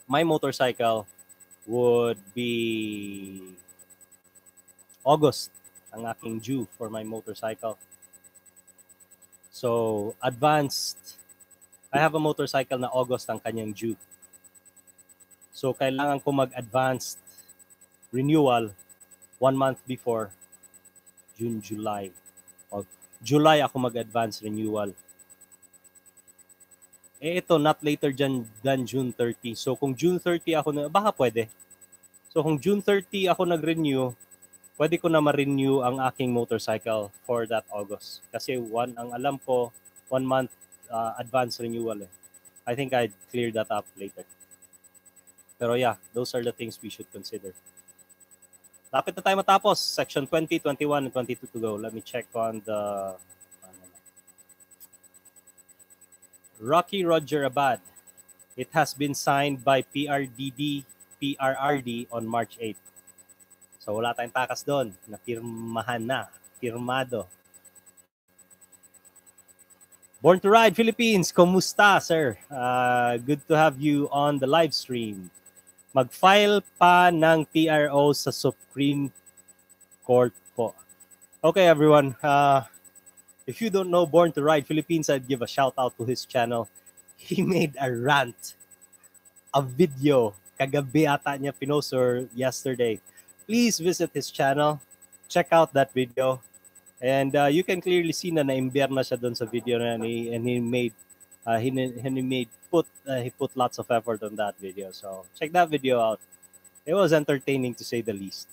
my motorcycle would be August ang aking due for my motorcycle. So, advanced. I have a motorcycle na August ang kanyang due. So, kailangan ko mag-advanced renewal 1 month before June, July. O, July ako mag-advance renewal. Ito, not later than June 30. So, kung June 30 ako baka pwede. So, kung June 30 ako nag-renew, pwede ko na ma-renew ang aking motorcycle for that August. Kasi ang alam ko, 1 month advance renewal. I think I'd clear that up later. Pero yeah, those are the things we should consider. Lapit na tayo matapos. Section 20, 21, and 22 to go. Let me check on the Rocky Roger Abad. It has been signed by PRRD on March 8. So wala tayong takas doon. Napirmahan na. Pirmado. Born to Ride Philippines, kumusta, sir? Good to have you on the live stream. Mag-file pa ng TRO sa Supreme Court po. Okay, everyone. If you don't know Born to Ride Philippines, I'd give a shout out to his channel. He made a rant, a video. Kagabi ata niya pinost or yesterday. Please visit his channel. Check out that video. And you can clearly see na na-imber na siya doon sa video na he put lots of effort on that video. So check that video out. It was entertaining to say the least.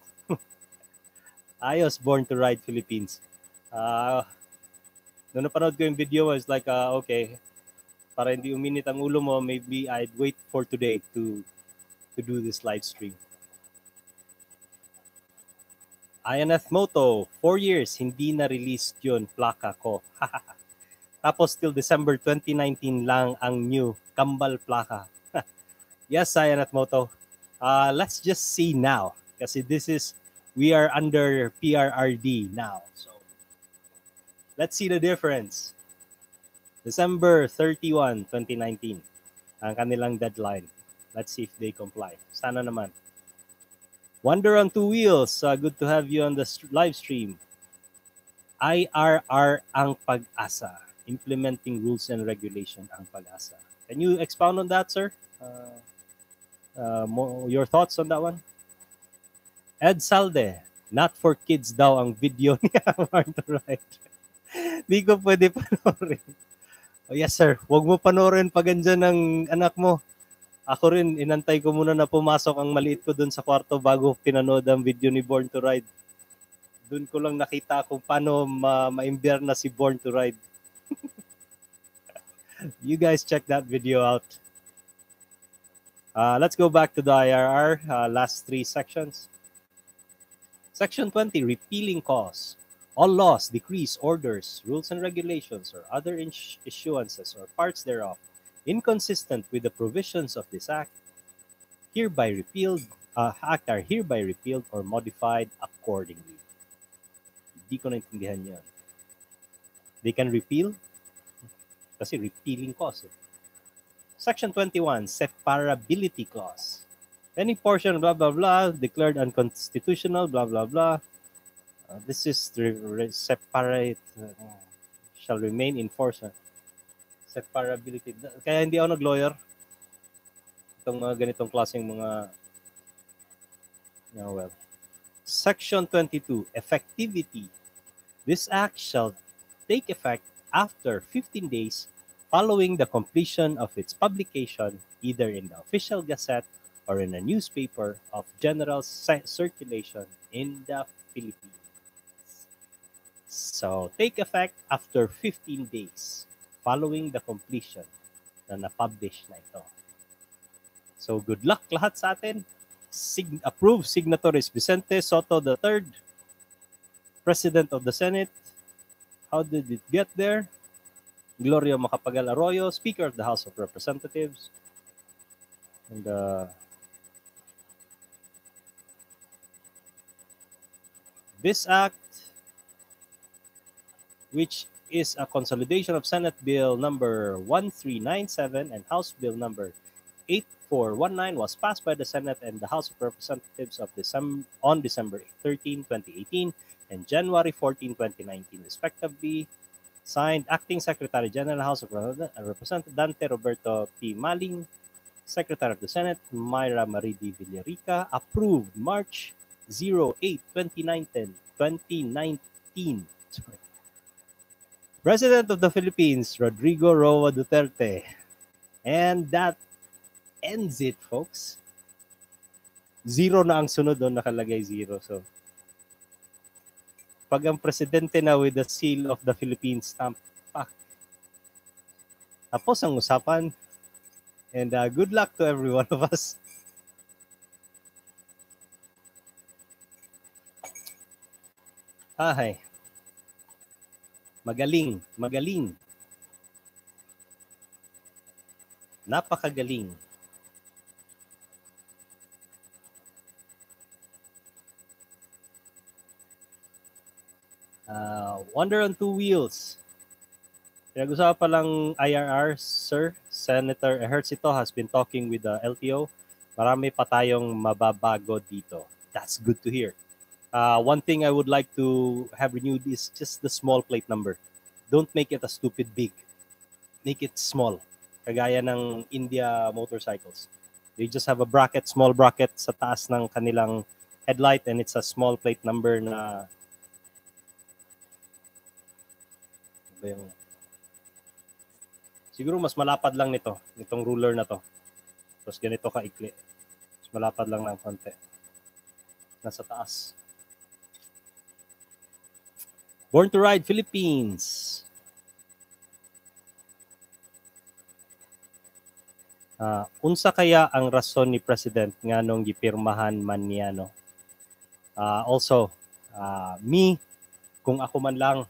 Ayos, Born to Ride Philippines. Nung napanood ko yung video, I was like, okay, para hindi uminit ang ulo mo, maybe I'd wait for today to do this live stream. INF Moto, 4 years, hindi na-released yun, plaka ko. Tapos till December 2019 lang ang new kambal plaka. Yes, INF Moto. Let's just see now. Kasi we are under PRRD now. So, let's see the difference. December 31, 2019, ang kanilang deadline. Let's see if they comply. Sana naman. Wonder on Two Wheels, good to have you on the live stream. IRR ang pag-asa. Implementing rules and regulation ang pag-asa. Can you expound on that, sir? Your thoughts on that one? Ed Salde, not for kids daw ang video niya. Right. Di ko pwede panoorin. Oh, yes, sir. Huwag mo panoorin pag andyan ng anak mo. Ako rin, inantay ko muna na pumasok ang maliit ko dun sa kwarto bago pinanood ang video ni Born to Ride. Dun ko lang nakita kung paano ma-imbier na si Born to Ride. You guys check that video out. Let's go back to the IRR, last 3 sections. Section 20, repealing cause. All laws, decrees, orders, rules and regulations, or other issuances or parts thereof inconsistent with the provisions of this act are hereby repealed or modified accordingly. Hindi ko naintindihan yan. They can repeal? Kasi repealing cause. Section 21, separability clause. Any portion, blah, blah, blah, declared unconstitutional, blah, blah, blah. This is separate, shall remain in force. Separability. Kaya hindi ako nag-lawyer. Itong mga ganitong klaseng mga, well. Section 22, effectivity. This act shall take effect after 15 days following the completion of its publication, either in the official gazette or in a newspaper of general circulation in the Philippines. So, take effect after 15 days following the completion na na-publish na ito. So, good luck lahat sa atin. Approved signatories Vicente Soto III, President of the Senate. How did it get there? Gloria Macapagal Arroyo, Speaker of the House of Representatives. And this act, which is a consolidation of Senate Bill number 1397 and House Bill number 8419, was passed by the Senate and the House of Representatives on December 13, 2018 and January 14, 2019, respectively. Signed, Acting Secretary General, House of Representatives Dante Roberto P. Maling, Secretary of the Senate Myra Maridi Villarica. Approved March 08, 2019. President of the Philippines, Rodrigo Roa Duterte. And that ends it, folks. Zero na ang sunod doon, nakalagay zero. So, pag ang presidente na with the seal of the Philippines stamp, tapos ang usapan. And good luck to every one of us. Ay, magaling. Napakagaling. Wonder on two wheels. Pinag-usapan pa lang IRR, sir. Senator Ejercito has been talking with the LTO. Marami pa tayong mababago dito. That's good to hear. One thing I would like to have renewed is just the small plate number. Don't make it a stupid big. Make it small. Kagaya ng India motorcycles. They just have a bracket, small bracket sa taas ng kanilang headlight, and it's a small plate number na siguro mas malapad lang nitong ruler na to. Tapos ganito kaikli. Mas malapad lang ng konti. Nasa taas. Born to Ride Philippines. Unsa kaya ang rason ni President nganong gipirmahan man niya, no? Also, me, kung ako man lang,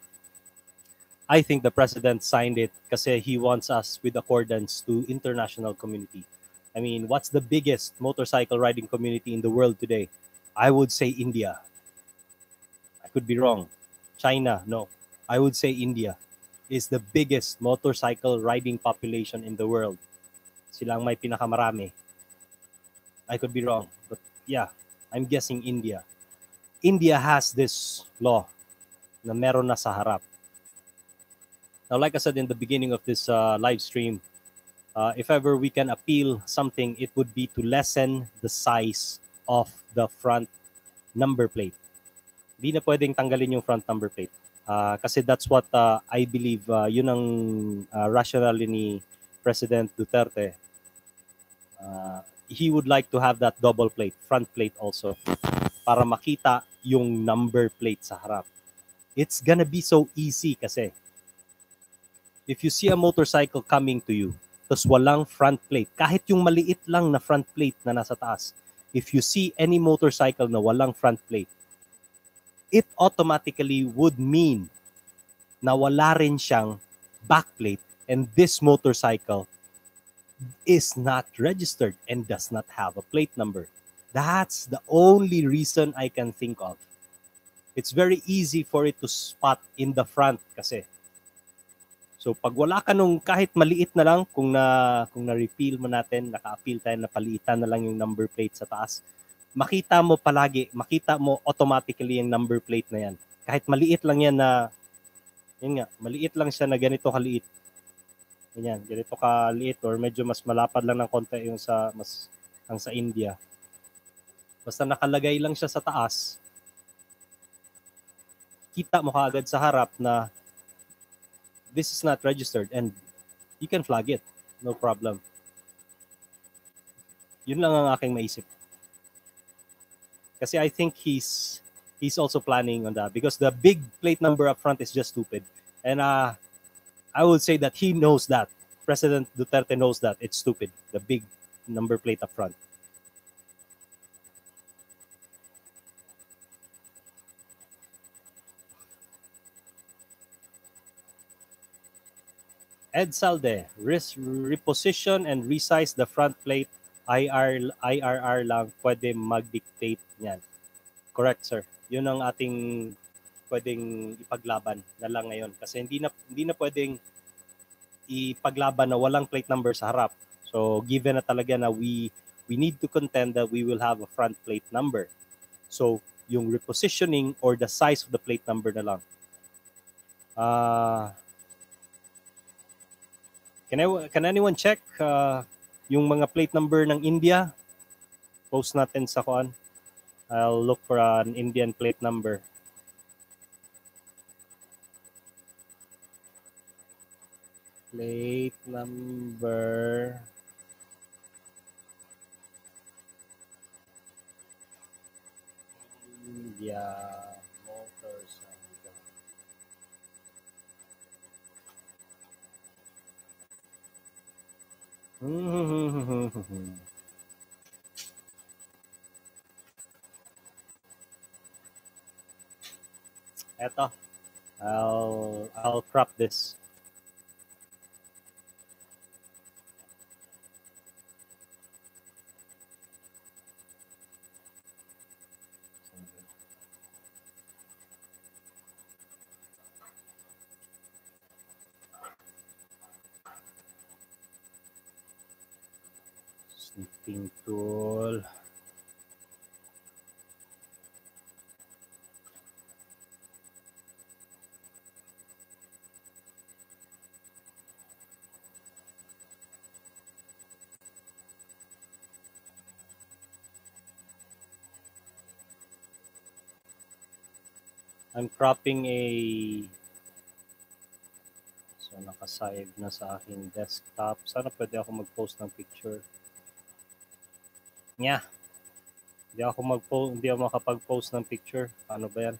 I think the President signed it kasi he wants us with accordance to international community. I mean, what's the biggest motorcycle riding community in the world today? I would say India. I could be wrong. China, no. I would say India is the biggest motorcycle riding population in the world. Silang may pinakamarami. I could be wrong. But yeah, I'm guessing India. India has this law na meron na sa harap. Now, like I said in the beginning of this live stream, if ever we can appeal something, it would be to lessen the size of the front number plate. Di na pwedeng tanggalin yung front number plate. Kasi that's what I believe, yun ang rationale ni President Duterte. He would like to have that double plate, front plate also, para makita yung number plate sa harap. It's gonna be so easy kasi. If you see a motorcycle coming to you, tapos walang front plate, kahit yung maliit lang na front plate na nasa taas, if you see any motorcycle na walang front plate, it automatically would mean na wala rin siyang back plate, and this motorcycle is not registered and does not have a plate number. That's the only reason I can think of. It's very easy for it to spot in the front kasi. So pag wala ka nung kahit maliit na lang, kung na-repeal mo natin, naka-appeal tayo na paliitan na lang yung number plate sa taas, makita mo automatically yung number plate na yan. Kahit maliit lang yan na, yun nga, maliit lang siya na ganito kaliit. Ganyan, ganito kaliit or medyo mas malapad lang ng konti yung ang sa India. Basta nakalagay lang siya sa taas, kita mo kaagad sa harap na this is not registered and you can flag it. No problem. Yun lang ang aking maisip. Kasi I think he's also planning on that because the big plate number up front is just stupid. And I would say that he knows that. President Duterte knows that it's stupid. The big number plate up front. Ed Salde, reposition and resize the front plate. IRR lang pwede mag-dictate niyan. Correct, sir. Yun ang ating pwedeng ipaglaban na lang ngayon. Kasi hindi na pwedeng ipaglaban na walang plate number sa harap. So, given na talaga na we need to contend that we will have a front plate number. So, yung repositioning or the size of the plate number na lang. Can anyone check yung mga plate number ng India? Post natin sa kuan. I'll look for an Indian plate number. Plate number. India motorcycle. Eto. I'll crop this. Snipping tool. I'm cropping so nakasave na sa aking desktop. Sana pwede ako mag-post ng picture. Nya. Hindi ako makapag-post ng picture. Paano ba yan?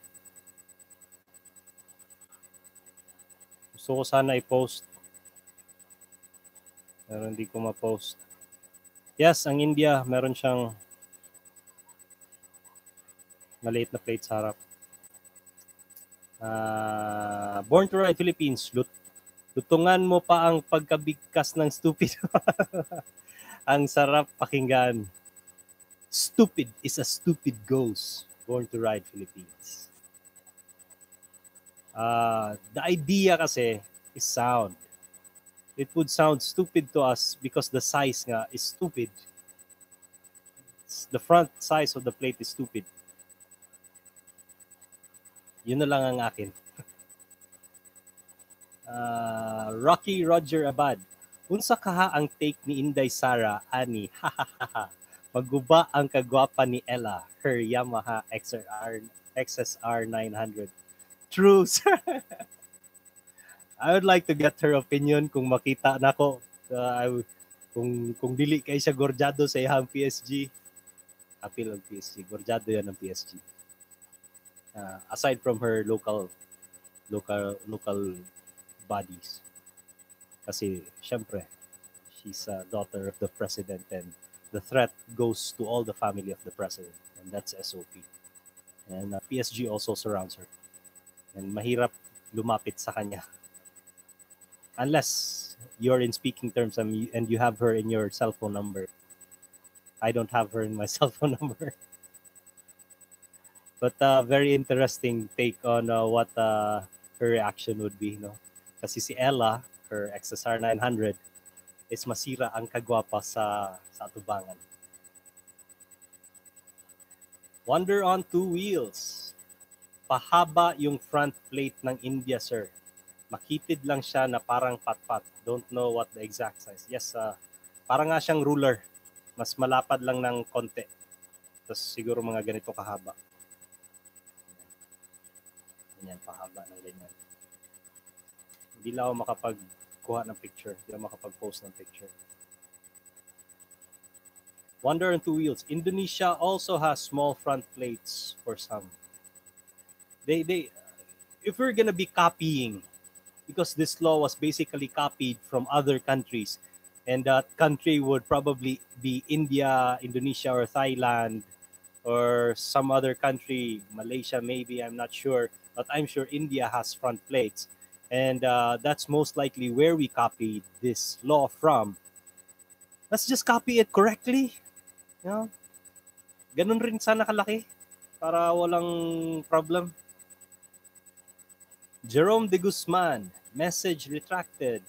Gusto ko sana i-post. Pero hindi ko ma-post. Yes, ang India, meron siyang maliit na plate sa harap. Born to Ride Philippines, lutungan mo pa ang pagkabigkas ng stupid. Ang sarap pakinggan. Stupid is a stupid ghost. Born to Ride Philippines. The idea kasi is sound. It would sound stupid to us because the size nga is stupid. The front size of the plate is stupid. Yun na lang ang akin. Rocky Roger Abad. Unsa kaha ang take ni Inday Sara ani? Maguba ang kagwapa ni Ella, her Yamaha XSR 900. True, sir. I would like to get her opinion kung makita nako. Kung dili kay siya gorjado sa iyang PSG. Apil ang PSG. Gorjado yan ang PSG. Aside from her local bodies. Kasi, syempre, she's a daughter of the president and the threat goes to all the family of the president. And that's SOP. And PSG also surrounds her. And mahirap lumapit sa kanya. Unless you're in speaking terms and you have her in your cell phone number. I don't have her in my cell phone number. But very interesting take on what her reaction would be. No? Kasi si Ella, her XSR 900 is masira ang kagwapa sa atubangan. Wonder on two wheels. Pahaba yung front plate ng India, sir. Makitid lang siya na parang patpat. Don't know what the exact size. Yes, parang nga siyang ruler. Mas malapad lang ng konti. Tapos siguro mga ganito kahaba. Ganyan, pahaba ng ganyan. Hindi lang ako makapagkuha ng picture. Hindi lang makapag-post ng picture. Wonder on two wheels. Indonesia also has small front plates for some. They if we're gonna be copying, because this law was basically copied from other countries, and that country would probably be India, Indonesia, or Thailand, or some other country, Malaysia maybe, I'm not sure, but I'm sure India has front plates. And that's most likely where we copied this law from. Let's just copy it correctly. You know? Ganun rin sana kalaki para walang problem. Jerome de Guzman, message retracted.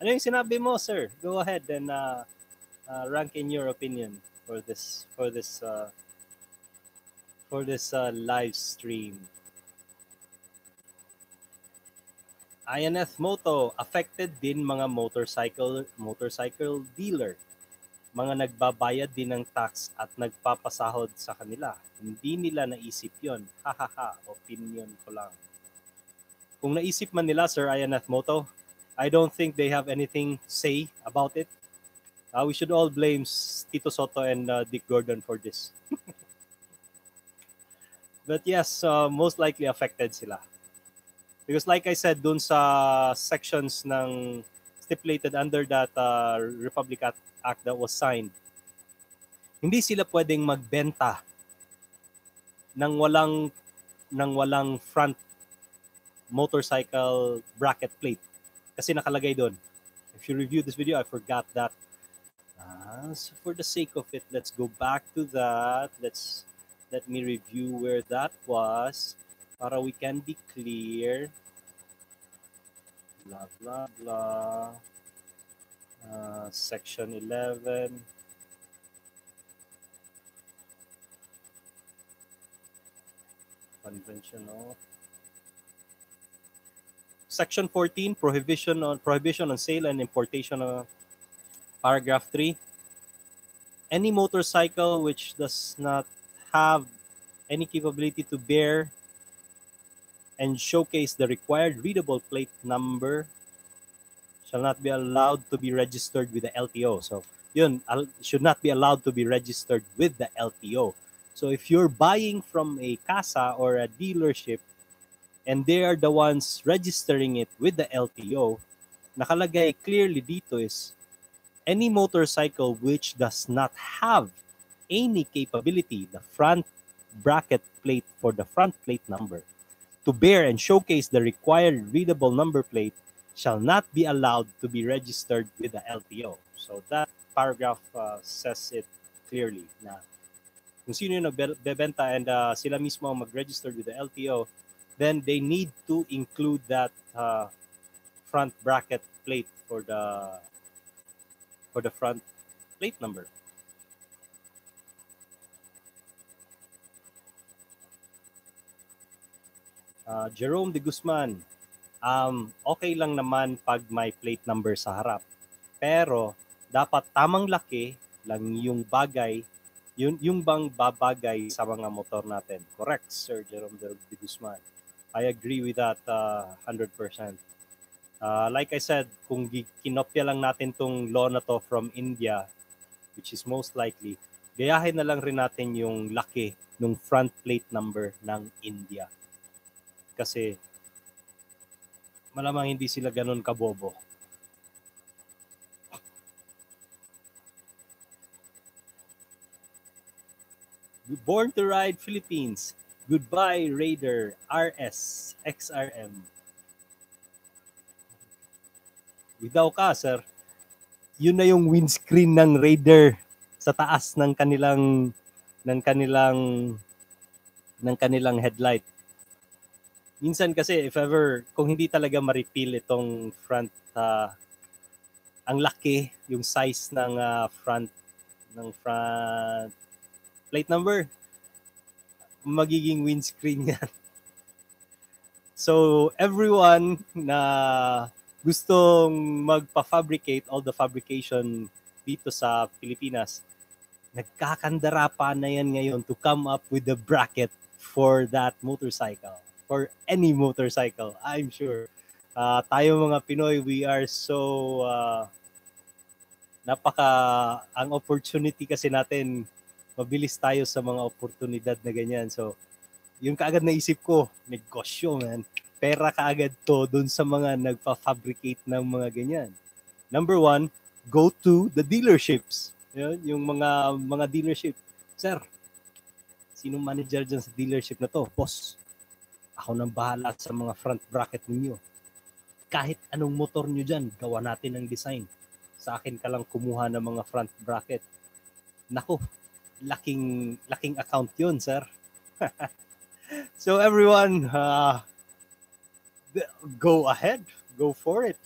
Ano yung sinabi mo, sir? Go ahead and rank in your opinion for this live stream. INF Moto, affected din mga motorcycle dealer. Mga nagbabayad din ng tax at nagpapasahod sa kanila. Hindi nila naisip yon. Hahaha, opinion ko lang. Kung naisip man nila, Sir INF Moto, I don't think they have anything to say about it. We should all blame Tito Soto and Dick Gordon for this. But yes, most likely affected sila. Because like I said, dun sa sections ng stipulated under that Republic Act that was signed, hindi sila pwedeng magbenta ng walang front motorcycle bracket plate. Kasi nakalagay doon. If you review this video, I forgot that. So for the sake of it, let's go back to that. Let me review where that was para we can be clear. Blah, blah, blah. Section 11. Conventional. Section 14, prohibition on sale and importation. Paragraph 3. Any motorcycle which does not have any capability to bear and showcase the required readable plate number shall not be allowed to be registered with the LTO. So, yun, should not be allowed to be registered with the LTO. So, if you're buying from a casa or a dealership and they are the ones registering it with the LTO, nakalagay clearly dito is any motorcycle which does not have any capability, the front bracket plate for the front plate number, to bear and showcase the required readable number plate shall not be allowed to be registered with the LTO. So that paragraph says it clearly na kung sino yung nagbebenta and sila mismo mag-register with the LTO, then they need to include that front bracket plate for the front plate number. Jerome de Guzman, okay lang naman pag may plate number sa harap. Pero dapat tamang laki lang yung bagay, yung bang babagay sa mga motor natin. Correct, Sir Jerome de Guzman. I agree with that 100%. Like I said, kung kinopya lang natin tong law na to from India, which is most likely, gayahin na lang rin natin yung laki ng front plate number ng India. Kasi malamang hindi sila ganun kabobo. Born to Ride Philippines. Goodbye Raider RS XRM. Without ka, sir. Yun na yung windscreen ng Raider sa taas ng kanilang headlight. Minsan kasi if ever kung hindi talaga ma-repeal itong front ang laki yung size ng front plate number. Magiging windscreen yan. So everyone na gustong magpa-fabricate, all the fabrication dito sa Pilipinas, nagkakandara pa na yan ngayon to come up with the bracket for that motorcycle, for any motorcycle, I'm sure. Tayo mga Pinoy, we are so ang opportunity kasi natin, mabilis tayo sa mga oportunidad na ganyan. So yung kaagad naisip ko, negosyo, man. Pera kaagad to dun sa mga nagpa-fabricate ng mga ganyan. Number one, go to the dealerships. Yun, yung mga dealership. Sir, sinong manager dyan sa dealership na to? Boss, ako nang bahala sa mga front bracket ninyo. Kahit anong motor nyo dyan, gawa natin ang design. Sa akin ka lang kumuha ng mga front bracket. Nako, laking account yun, sir. So everyone, go ahead, go for it.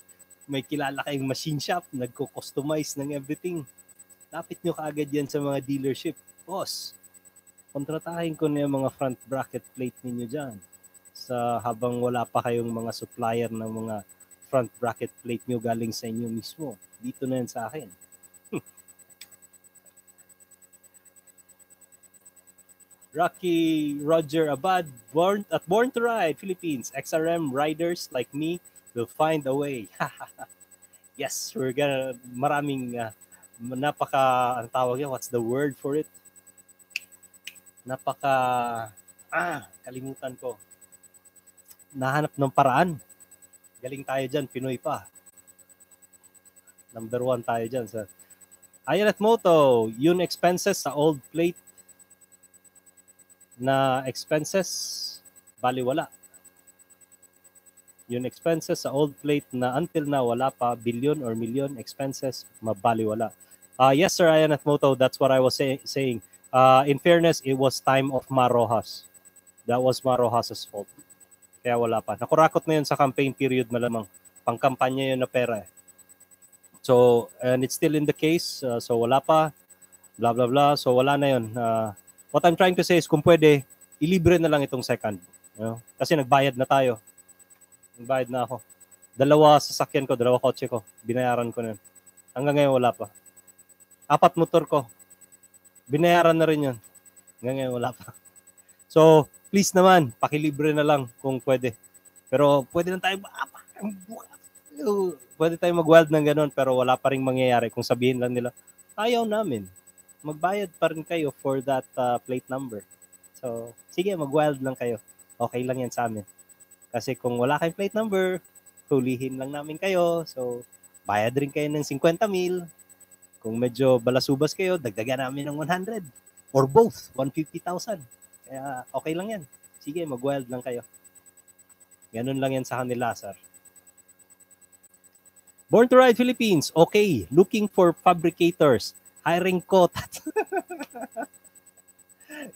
May kilala kayong machine shop, nagko-customize ng everything. Lapit nyo kaagad yan sa mga dealership. Boss, kontratahin ko na yung mga front bracket plate ninyo dyan. Habang wala pa kayong mga supplier ng mga front bracket plate nyo galing sa inyo mismo. Dito na yan sa akin. Rocky Roger Abad, born to Ride, Philippines. XRM riders like me will find a way. Yes, we're gonna, maraming, ang tawag yan, what's the word for it? Kalimutan ko. Nahanap ng paraan. Galing tayo dyan, Pinoy pa. Number 1 tayo dyan. So, Ayan at Moto, yun expenses sa old plate na expenses, baliwala. Yung expenses sa old plate na until now wala pa billion or million expenses, mabaliwala. Yes, sir, Ayan at Moto, that's what I was saying. In fairness, it was time of Marojas. That was Marojas's fault. Kaya wala pa. Nakurakot na yun sa campaign period malamang. Pangkampanya yun na pera. So, and it's still in the case. So, wala pa. Blah, blah, blah. So, wala na yun. What I'm trying to say is kung pwede, ilibre na lang itong second. You know? Kasi nagbayad na tayo. Nagbayad na ako. 2 sasakyan ko, 2 kotse ko. Binayaran ko na yun. Hanggang ngayon wala pa. 4 motor ko. Binayaran na rin yun. Hanggang ngayon wala pa. So, please naman, pakilibre na lang kung pwede. Pero pwede na tayo mag-wild ng ganun, pero wala pa rin mangyayari kung sabihin lang nila, ayaw namin. Magbayad pa rin kayo for that plate number. So, sige, mag-wild lang kayo. Okay lang yan sa amin. Kasi kung wala kayong plate number, hulihin lang namin kayo. So, bayad rin kayo ng 50,000. Kung medyo balasubas kayo, dagdagan namin ng 100. Or both, 150,000. Kaya okay lang yan. Sige, mag-wild lang kayo. Ganun lang yan sa kanila, sir. Born to Ride Philippines. Okay, looking for fabricators. Hiring ko.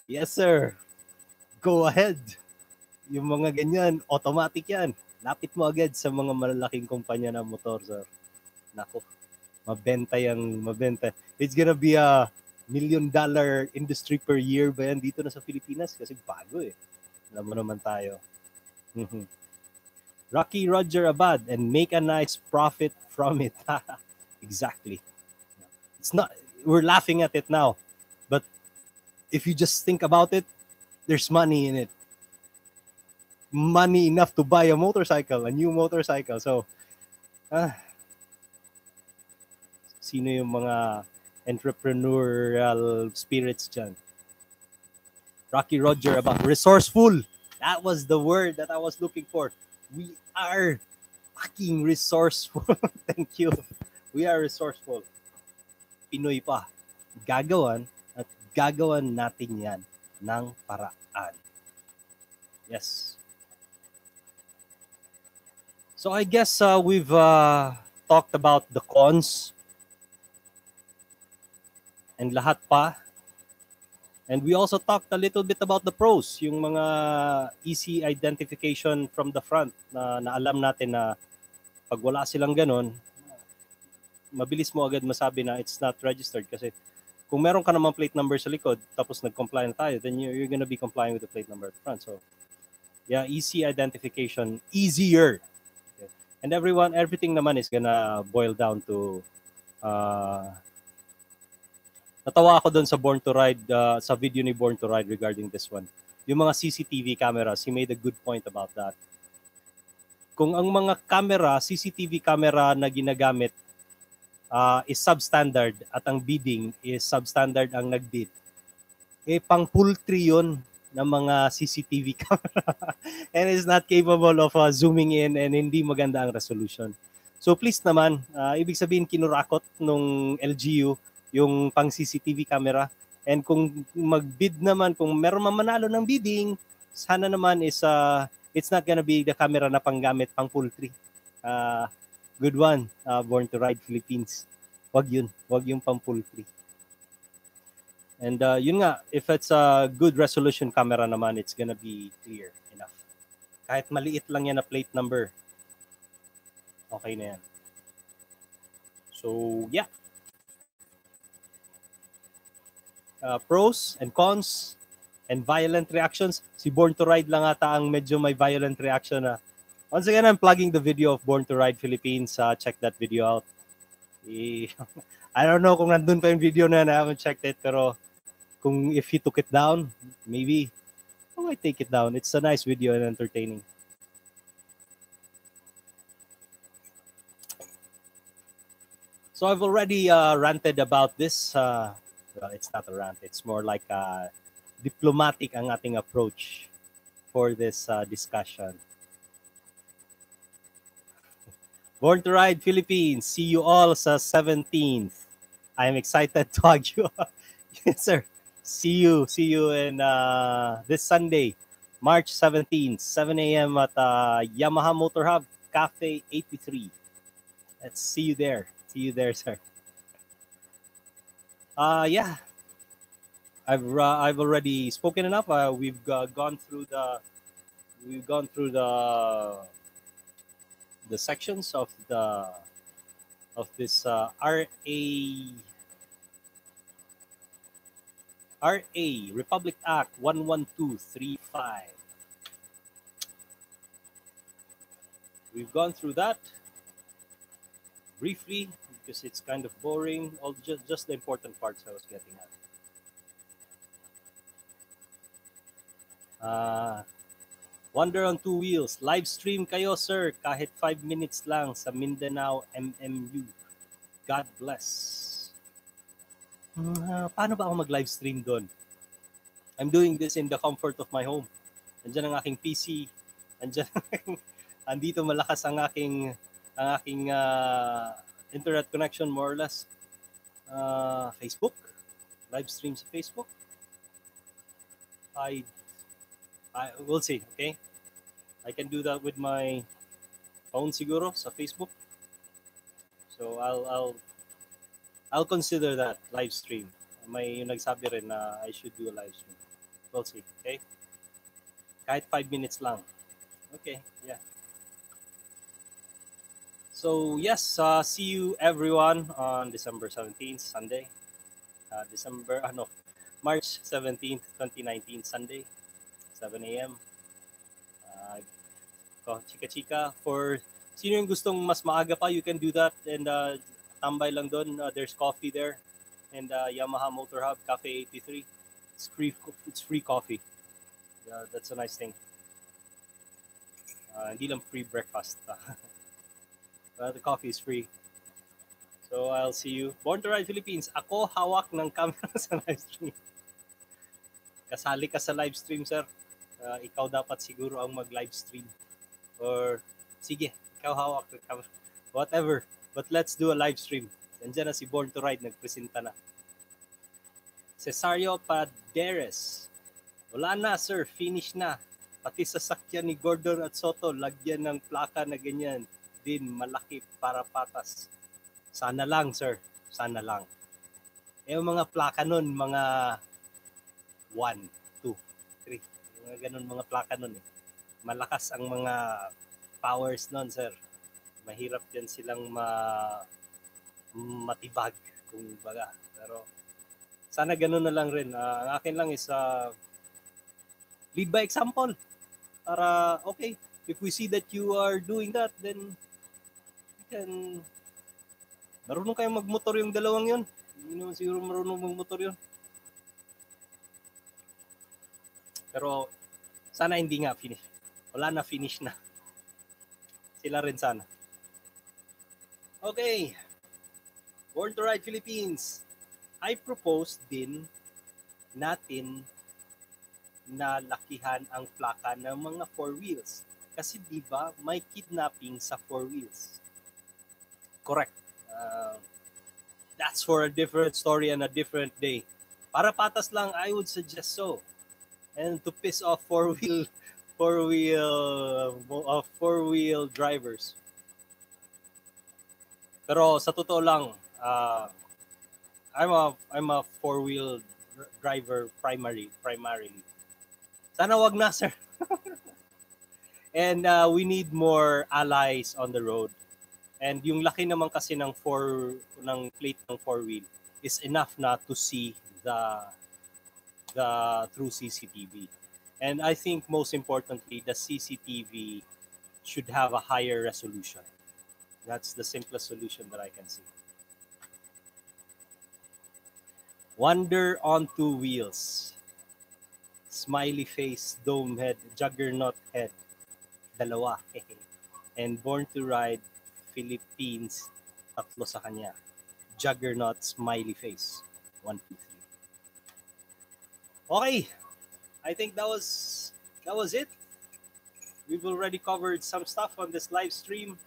Yes, sir. Go ahead. Yung mga ganyan, automatic yan. Lapit mo agad sa mga malalaking kumpanya ng motor, sir. Nako, mabenta. It's gonna be a $1 million industry per year ba yan dito na sa Pilipinas? Kasi bago eh. Alam mo naman tayo. Rocky Roger Abad, and make a nice profit from it. Exactly. It's not, we're laughing at it now. But if you just think about it, there's money in it. Money enough to buy a motorcycle, a new motorcycle. So, sino yung mga entrepreneurial spirits dyan? Rocky Roger about resourceful. That was the word that I was looking for. We are fucking resourceful. Thank you. We are resourceful. Pinoy pa. Gagawan at gagawan natin yan ng paraan. Yes. So I guess we've talked about the cons and lahat pa. And we also talked a little bit about the pros, yung mga easy identification from the front na alam natin na Pag wala silang ganon, mabilis mo agad masabi na it's not registered kasi kung meron ka naman plate number sa likod tapos nag-comply na tayo, then you're gonna be complying with the plate number at the front. So, yeah, easy identification, easier. Okay. And everything naman is gonna boil down to natawa ako doon sa Born to Ride, sa video ni Born to Ride regarding this one. Yung mga CCTV cameras, he made a good point about that. Kung ang mga camera, CCTV camera na ginagamit is substandard at ang bidding is substandard ang nagbid, pang poultry yun ng mga CCTV camera and is not capable of zooming in and hindi maganda ang resolution. So please naman, ibig sabihin kinurakot nung LGU yung pang CCTV camera, and kung magbid naman, kung meron man manalo ng bidding, sana naman is it's not gonna be the camera na panggamit pang poultry. Good one, Born to Ride Philippines. Wag yung pang poultry. And yun nga, if it's a good resolution camera naman, it's gonna be clear enough. Kahit maliit lang yan na plate number, okay na yan. So, yeah. Pros and cons and violent reactions. Si Born to Ride lang ata ang medyo may violent reaction na. Once again, I'm plugging the video of Born to Ride Philippines. Check that video out. I don't know kung nandun pa yung video na I haven't checked it, pero kung if he took it down, maybe I might take it down. It's a nice video and entertaining. So I've already ranted about this. Well, it's not a rant. It's more like diplomatic ang ating approach for this discussion. Born to Ride Philippines. See you all sa 17th. I'm excited to hug you. Yes, sir. See you in this Sunday, March 17th, 7 a.m. at Yamaha Motor Hub, Cafe 83. Let's see you there. See you there, sir. Yeah. I've already spoken enough. We've gone through the sections of this RA Republic Act 11235. We've gone through that briefly because it's kind of boring. All just the important parts I was getting at. Wonder on Two Wheels. Live stream kayo, sir. Kahit 5 minutes lang sa Mindanao MMU. God bless. Paano ba ako mag-live stream doon? I'm doing this in the comfort of my home. Andiyan ang aking PC. Andito malakas ang aking internet connection, more or less. Facebook. Live stream sa Facebook. We'll see, okay? I can do that with my phone siguro sa Facebook. So I'll consider that live stream. May nagsabi rin na I should do a live stream. We'll see, okay? Kahit 5 minutes lang. Okay, yeah. So yes, see you everyone on December 17th, Sunday. March 17th, 2019, Sunday. 7 a.m. Chika-chika. For sino yung gustong mas maaga pa, you can do that. And tambay lang doon. There's coffee there. And Yamaha Motor Hub, Cafe 83. It's free coffee. That's a nice thing. Hindi lang free breakfast. The coffee is free. So I'll see you. Born to Ride Philippines. Ako hawak ng camera sa live stream. Kasali ka sa live stream, sir. Ikaw dapat siguro ang mag-live stream. Or, sige, ikaw hawak ng camera. Whatever. But let's do a live stream. Nandiyan na si Born to Ride, nagpresenta na. Cesario Paderes. Wala na, sir. Finish na. Pati sa sakyan ni Gordon at Soto, lagyan ng plaka na ganyan. Din, malaki para patas. Sana lang, sir. Sana lang. Yung mga plaka nun, mga 1, 2, 3. Mga ganun mga plaka nun eh. Malakas ang mga powers nun, sir. mahirap yan silang matibag, kung baga. Pero sana ganun na lang rin. Ang akin lang is lead by example. Para, okay, if we see that you are doing that, then you can, marunong kayong magmotor yung dalawang yun. Hindi naman siguro marunong magmotor yun. Pero sana hindi nga finish. Wala na, finish na. Sila rin sana. Okay. Born to Ride Philippines. I propose din natin na lakihan ang plaka ng mga 4 wheels. Kasi di ba may kidnapping sa 4 wheels. Correct. That's for a different story and a different day. Para patas lang, I would suggest so. And to piss off four-wheel drivers. Pero sa totoo lang, I'm a four-wheel driver primarily. Sana wag na, sir. And we need more allies on the road. And yung laki naman kasi ng plate ng four-wheel is enough na to see the through CCTV. And I think most importantly, the CCTV should have a higher resolution. That's the simplest solution that I can see. Wonder on 2 wheels. Smiley face, dome head, juggernaut head. Dalawa. And Born to Ride Philippines, tatlo sa kanya. Juggernaut, smiley face. 1, 2, 3. Okay. I think that was it. We've already covered some stuff on this live stream.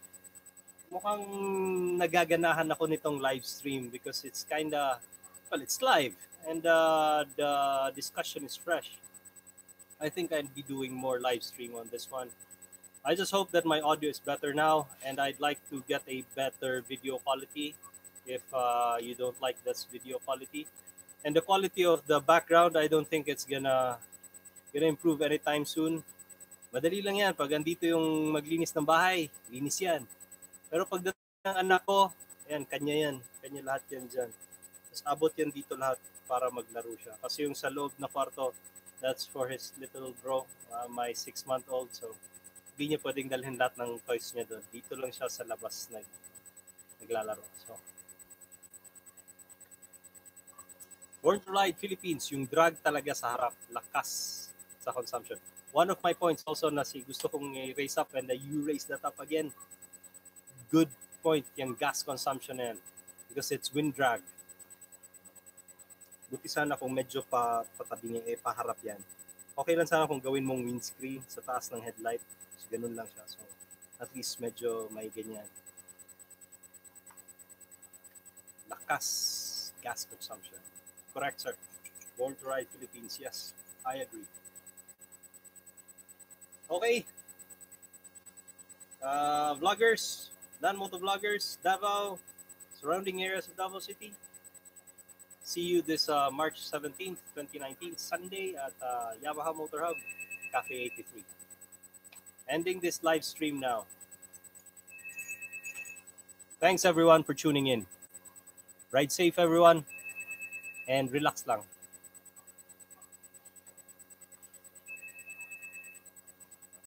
Mukhang nagaganahan ako nitong live stream because it's it's live and the discussion is fresh. I think I'd be doing more live stream on this one. I just hope that my audio is better now, and I'd like to get a better video quality if you don't like this video quality. And the quality of the background, I don't think it's gonna improve anytime soon. Madali lang yan. Pag andito yung maglinis ng bahay, linis yan. Pero pagdating ng anak ko, ayan, kanya yan. Kanya lahat yan dyan. Tapos abot yan dito lahat para maglaro siya. Kasi yung sa loob na kwarto, that's for his little bro, my 6-month-old. So, hindi niya pwedeng dalhin lahat ng toys niya doon. Dito lang siya sa labas naglalaro. So, Born to Ride Philippines, yung drag talaga sa harap, lakas sa consumption. One of my points also na gusto kong i-raise up and you raise that up again. Good point yung gas consumption na yan because it's wind drag. Buti sana kung medyo patabi niya, paharap yan. Okay lang sana kung gawin mong windscreen sa taas ng headlight. So, ganun lang siya. So, at least medyo may ganyan. Lakas gas consumption. Correct, sir. Born to Ride Philippines. Yes, I agree. Okay. Vloggers, non-moto vloggers, Davao, surrounding areas of Davao City. See you this March 17th, 2019, Sunday at Yamaha Motor Hub, Cafe 83. Ending this live stream now. Thanks everyone for tuning in. Ride safe everyone and relax lang.